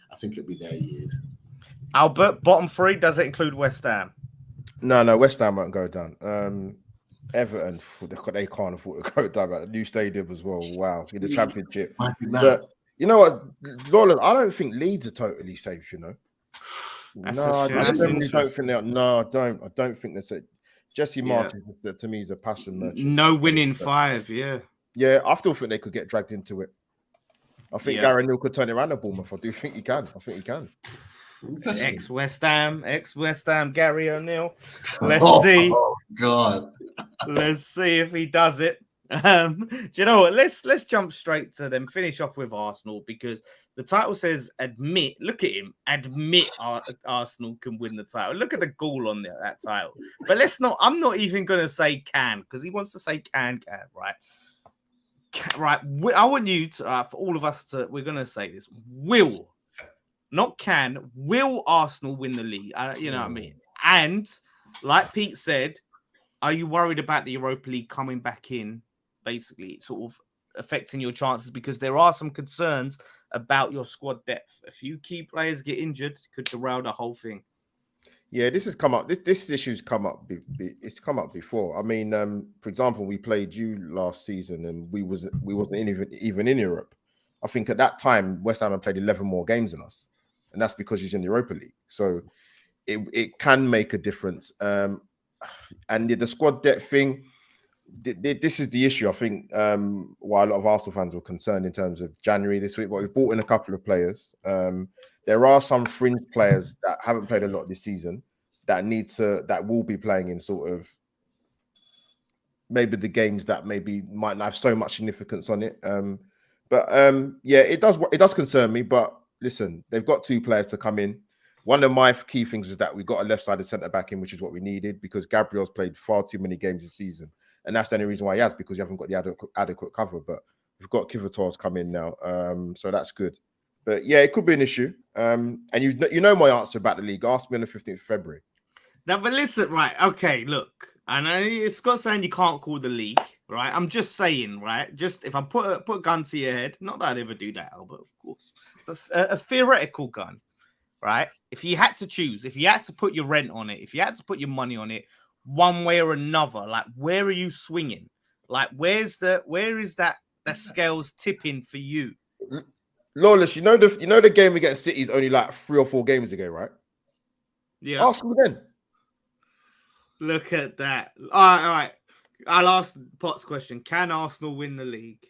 their years. Albert, bottom three, does it include West Ham? No, West Ham won't go down. Everton, they can't afford to go down. But the new stadium as well. Wow, in the Championship. But you know what, Roland? I don't think Leeds are totally safe. I don't think that's it. Jesse Martin, to me, is a passion merchant. No winning 5. Yeah, I still think they could get dragged into it. I think Gary Neal could turn it around at Bournemouth. I do think he can. Ex-West Ham, Gary O'Neill. Let's see. Oh God. Let's see if he does it. Do you know what? Let's jump straight to them. Finish off with Arsenal because the title says admit. Look at him. Admit Arsenal can win the title. Look at the goal on that title. But let's not. I'm not even going to say can because he wants to say can. Right. Right. I want you to, for all of us to. We're going to say this. Will. Not can. Will Arsenal win the league? You know what I mean? And like Pete said, are you worried about the Europa League coming back in? Basically, sort of affecting your chances because there are some concerns about your squad depth. A few key players get injured, could derail the whole thing. Yeah, this has come up. This issue's come up. It's come up before. I mean, for example, we played you last season, and we wasn't even in Europe. I think at that time West Ham had played 11 more games than us, and that's because he's in the Europa League. So it can make a difference. And the squad depth thing, this is the issue. I think why a lot of Arsenal fans were concerned in terms of January this week. But we've brought in a couple of players. There are some fringe players that haven't played a lot this season that will be playing in sort of maybe the games that maybe might not have so much significance on it. Yeah, it does concern me. But listen, they've got 2 players to come in. One of my key things is that we got a left-sided centre back in, which is what we needed because Gabriel's played far too many games this season, and that's the only reason why he has, because you haven't got the adequate cover. But we've got Kivitor's come in now, so that's good. But yeah, it could be an issue. And you know my answer about the league. Ask me on the 15th of February. Now, but listen, right? Okay, look, I know Scott's saying you can't call the league, right? I'm just saying, right? Just if I put a gun to your head, not that I'd ever do that, Albert, of course, but a theoretical gun, right? If you had to choose, if you had to put your rent on it, if you had to put your money on it, one way or another, like where are you swinging? Like where is that scales tipping for you? Lawless, you know the game against City is only like 3 or 4 games ago, right? Yeah. Ask them again. Look at that. All right. I'll ask Potts question. Can Arsenal win the league?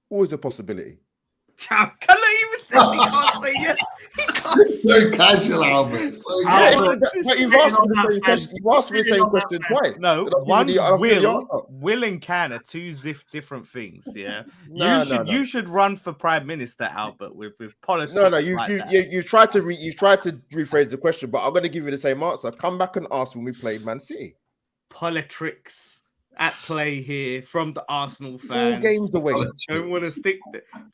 Always a possibility. Can I even think he can't say yes? So casual, Albert. So casual. But you've asked me the same question twice. No, one's will and can are 2 different things. Yeah, you should run for prime minister, Albert, with politics. No, you tried to rephrase the question, but I'm going to give you the same answer. Come back and ask when we played Man City. Politics at play here from the Arsenal fans. 4 games away. Don't want to stick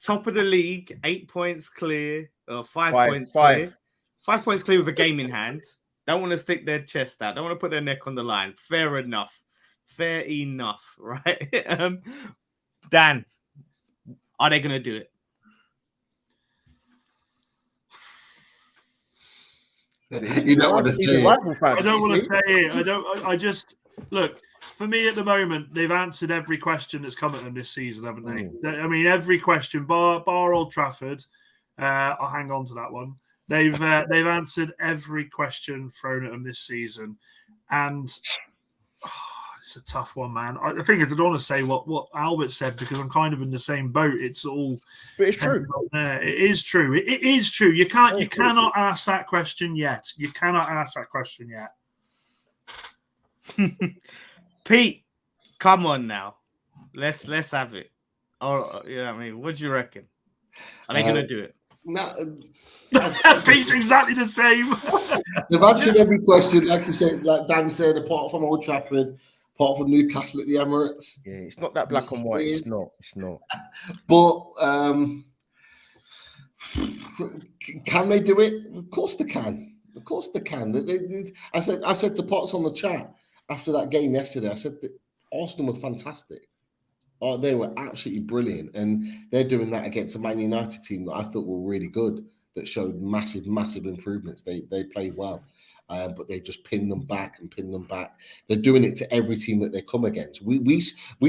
top of the league, 8 points clear, or 5 points clear. 5 points clear with a game in hand. Don't want to stick their chest out. Don't want to put their neck on the line. Fair enough, right? Dan, are they going to do it? You don't want to say it. I don't want to say it. I just look. For me, at the moment, they've answered every question that's come at them this season, haven't they? I mean, every question, bar Old Trafford. I'll hang on to that one. They've answered every question thrown at them this season, and it's a tough one, man. The thing is, I don't want to say what Albert said because I'm kind of in the same boat. It's all, but it's true. It is true. It is true. You cannot ask that question yet. You cannot ask that question yet. Pete, come on now. Let's have it. Or you know what I mean? What do you reckon? Are they gonna do it? No. Pete's exactly the same. They've answered every question, like you said, like Dan said, apart from Old Trafford, apart from Newcastle at the Emirates. Yeah, it's not that black and white. It's not. But can they do it? Of course they can. I said to Potts on the chat after that game yesterday, I said that Arsenal were fantastic. Oh, they were absolutely brilliant. And they're doing that against a Man United team that I thought were really good, that showed massive improvements. They played well, but they just pinned them back. They're doing it to every team that they come against. We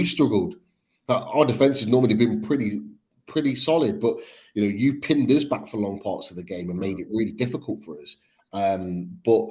struggled. Our defense has normally been pretty solid, but you pinned us back for long parts of the game and made it really difficult for us. But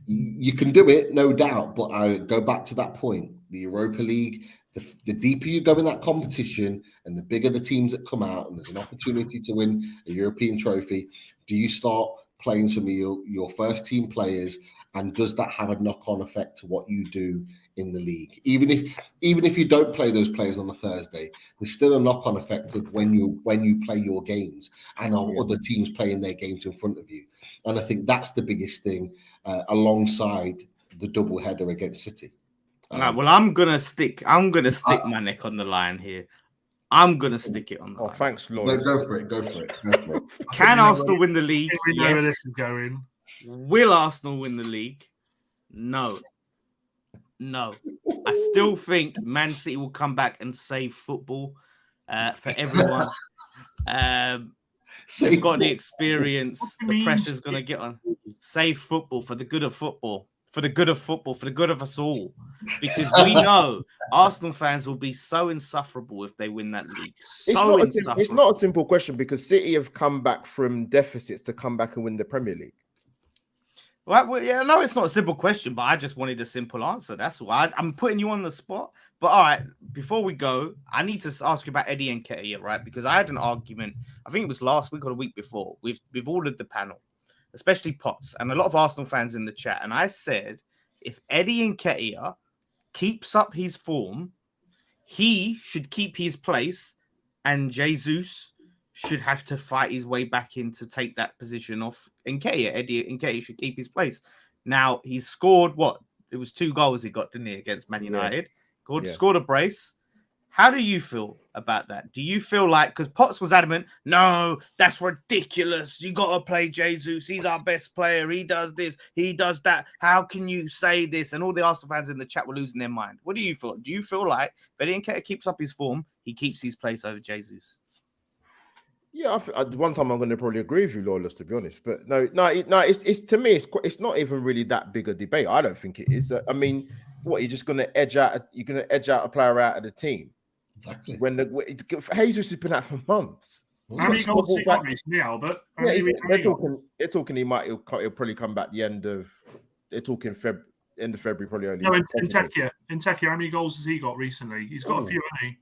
you can do it, no doubt. But I go back to that point: the Europa League. The deeper you go in that competition, and the bigger the teams that come out, and there's an opportunity to win a European trophy, do you start playing some of your first team players? And does that have a knock-on effect to what you do in the league? Even if you don't play those players on a Thursday, there's still a knock-on effect of when you play your games and other teams playing their games in front of you. And I think that's the biggest thing, alongside the double header against City. Well, I'm gonna stick my neck on the line here. I'm gonna stick it on the line. Thanks, Lord. Go for it. Can Arsenal win the league? We know where this is going. Will Arsenal win the league? No. No. I still think Man City will come back and save football for everyone. They've got the experience. The pressure's going to get on. Save football for the good of football. For the good of football. For the good of us all. Because we know Arsenal fans will be so insufferable if they win that league. It's not a simple question because City have come back from deficits to come back and win the Premier League. Well, yeah, no, it's not a simple question, but I just wanted a simple answer. That's why I'm putting you on the spot. But all right, before we go, I need to ask you about Eddie Nketiah, right? Because I had an argument, I think it was last week or the week before, with all of the panel, especially Potts and a lot of Arsenal fans in the chat. And I said, if Eddie Nketiah keeps up his form, he should keep his place, and Jesus should have to fight his way back in to take that position off Nketiah. Eddie Nketiah should keep his place. Now, he's scored what? It was 2 goals he got, didn't he, against Man United? Scored a brace. How do you feel about that? Do you feel like, because Potts was adamant, no, that's ridiculous. You got to play Jesus. He's our best player. He does this. He does that. How can you say this? And all the Arsenal fans in the chat were losing their mind. What do you feel? Do you feel like if Eddie Nketiah keeps up his form, he keeps his place over Jesus? Yeah, one time I'm going to probably agree with you, Lawless, to be honest. But no. It's to me, it's not even really that big a debate. I don't think it is. I mean, what you're just going to edge out? You're going to edge out a player out of the team. Exactly. When Jesus has been out for months. How many goals has he got recently, Albert? They're talking he'll probably come back the end of. They're talking end of February, probably early. No, Nketiah, how many goals has he got recently? He's got a few, hasn't he?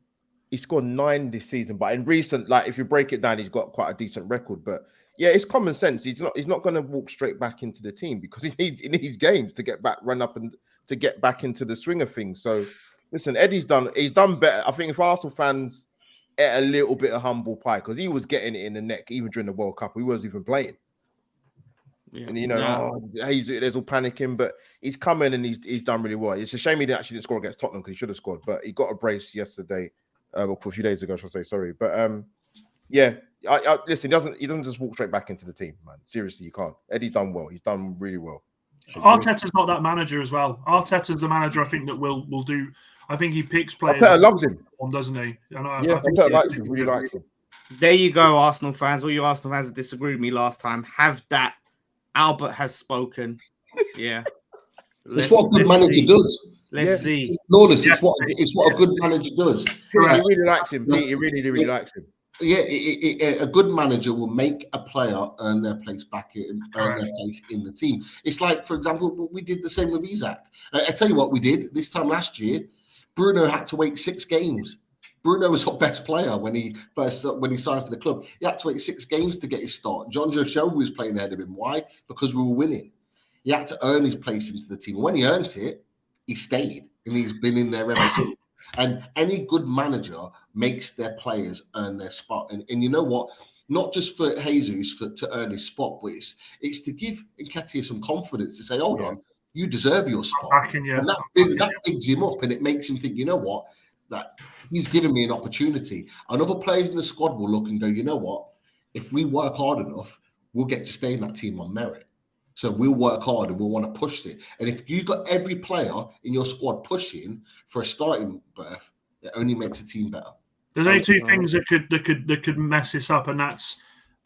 He scored 9 this season, but in recent, like if you break it down, he's got quite a decent record. But yeah, it's common sense. He's not going to walk straight back into the team because he needs games to get back, run up and to get back into the swing of things. So listen, Eddie's done better. I think if Arsenal fans ate a little bit of humble pie, because he was getting it in the neck even during the World Cup, he wasn't even playing. Yeah. And there's all panicking, but he's come in and he's done really well. It's a shame he didn't score against Tottenham because he should have scored, but he got a brace yesterday. A few days ago, I should say, sorry. But yeah, listen, he doesn't just walk straight back into the team, man. Seriously, you can't. Eddie's done well. He's done really well. Arteta's not that manager as well. Arteta's the manager I think that will do. I think he picks players. Arteta loves him, doesn't he? Arteta likes him, really likes him. There you go, Arsenal fans. All you Arsenal fans that disagreed with me last time, have that. Albert has spoken. Yeah. It's what a good manager does. Let's see. Lawless, it's what a good manager does. He really likes him. He really likes him. Yeah, a good manager will make a player earn their place in the team. It's like, for example, we did the same with Isaac. I tell you what we did this time last year. Bruno had to wait 6 games. Bruno was our best player when he signed for the club. He had to wait 6 games to get his start. John Joe Shelby was playing ahead of him. Why? Because we were winning. He had to earn his place into the team. When he earned it, he stayed, and he's been in there ever since. And any good manager makes their players earn their spot. And you know what? Not just for Jesus to earn his spot, but it's to give Nketiah some confidence to say, hold on, you deserve your spot. And that bigs him up, and it makes him think, you know what? That he's given me an opportunity. And other players in the squad will look and go, you know what? If we work hard enough, we'll get to stay in that team on merit. So we'll work hard and we'll want to push it. And if you've got every player in your squad pushing for a starting berth, it only makes the team better. There's only 2 things that could mess this up, and that's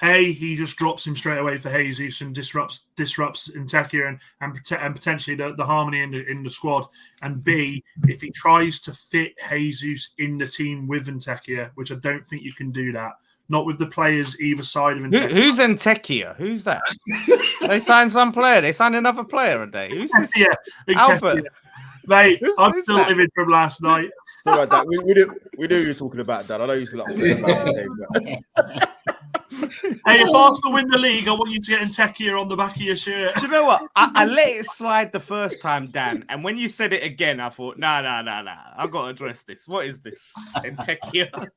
A, he just drops him straight away for Jesus and disrupts Nketiah and potentially the harmony in the squad. And B, if he tries to fit Jesus in the team with Nketiah, which I don't think you can do that. Not with the players either side of Nketiah. Who's Nketiah? Who's that? They signed some player. They signed another player a day. Who's this? Yeah, Albert. Mate, I'm still living from last night. Like that. We knew you were talking about that. I know you used to like Hey, if Arsenal win the league, I want you to get Nketiah on the back of your shirt. Do you know what? I let it slide the first time, Dan. And when you said it again, I thought, nah. I've got to address this. What is this? Nketiah.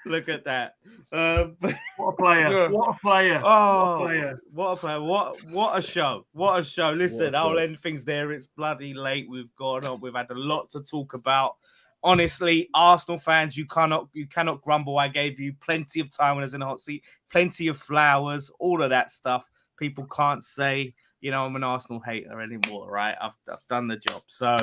Look at that. What a player. What a player. Oh, what a player. What a show. What a show. Listen, I'll end things there. It's bloody late. We've had a lot to talk about. Honestly, Arsenal fans, you cannot grumble. I gave you plenty of time when I was in the hot seat, plenty of flowers, all of that stuff. People can't say, I'm an Arsenal hater anymore, right? I've done the job. So,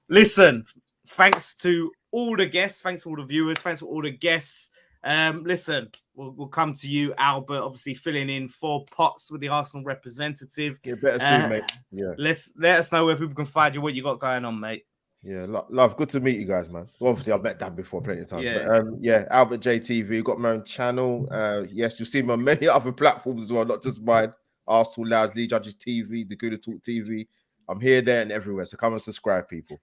listen, thanks to all the guests, thanks to all the viewers, thanks to all the guests. Listen, we'll come to you, Albert, obviously filling in for Potts with the Arsenal representative. Get better soon, mate. Yeah. Let us know where people can find you, what you got going on, mate. Yeah, love. Good to meet you guys, man. Well, obviously, I've met Dan before plenty of times. Yeah. But Albert JTV, got my own channel. Yes, you'll see me on many other platforms as well, not just mine. Arsenal Loud, League Judges TV, The Good Talk TV. I'm here, there, and everywhere. So come and subscribe, people.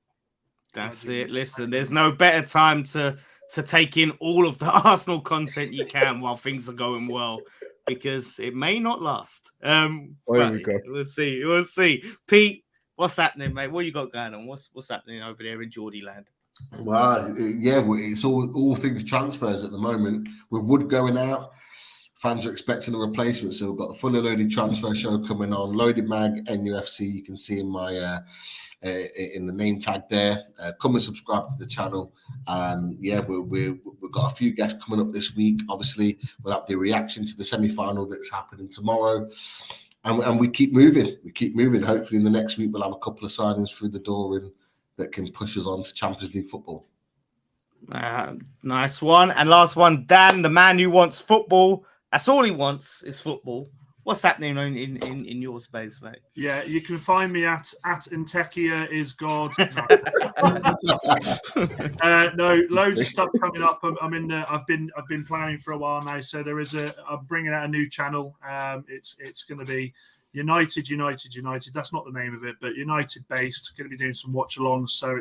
That's it. Listen, there's no better time to take in all of the Arsenal content you can while things are going well, because it may not last. There we go. We'll see. Pete, what's happening, mate? What you got going on? What's happening over there in Geordie land? Well, yeah, it's all things transfers at the moment. With Wood going out, fans are expecting a replacement. So we've got the fully loaded transfer show coming on. Loaded Mag, NUFC. You can see in my in the name tag there. Come and subscribe to the channel. We've got a few guests coming up this week. Obviously, we'll have the reaction to the semi-final that's happening tomorrow. And we keep moving. Hopefully in the next week, we'll have a couple of signings through the door and that can push us on to Champions League football. Nice one. And last one, Dan, the man who wants football. That's all he wants is football. What's happening in your space, mate? Yeah, you can find me at Nketiah is God. No, loads of stuff coming up. I've been planning for a while now. So I'm bringing out a new channel. It's going to be United. That's not the name of it, but United based. Going to be doing some watch alongs. So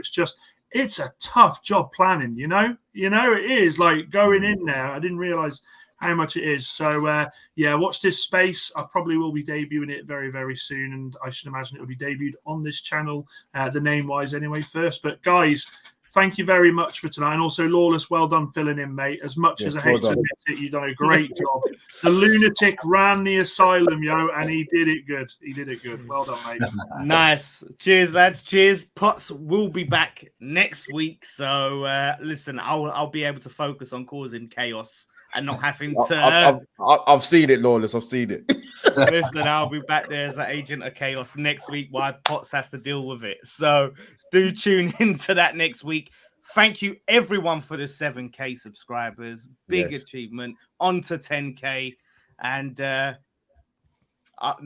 it's a tough job planning. It is like going in there. I didn't realize how much it is. So watch this space. I probably will be debuting it very, very soon, and I should imagine it will be debuted on this channel, the name wise anyway first. But guys, thank you very much for tonight. And also Lawless, well done filling in, mate. As much as I hate to admit it, you've done a great job. The lunatic ran the asylum, and he did it good. Well done, mate. Nice. Cheers, lads. Cheers. Potts will be back next week. So listen, I'll be able to focus on causing chaos and not having to. I've seen it, Lawless. I've seen it. Listen, I'll be back there as an agent of chaos next week while Potts has to deal with it. So do tune into that next week. Thank you, everyone, for the 7K subscribers. Big achievement. On to 10K. And not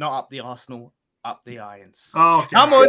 up the Arsenal, up the Irons. Oh, come on.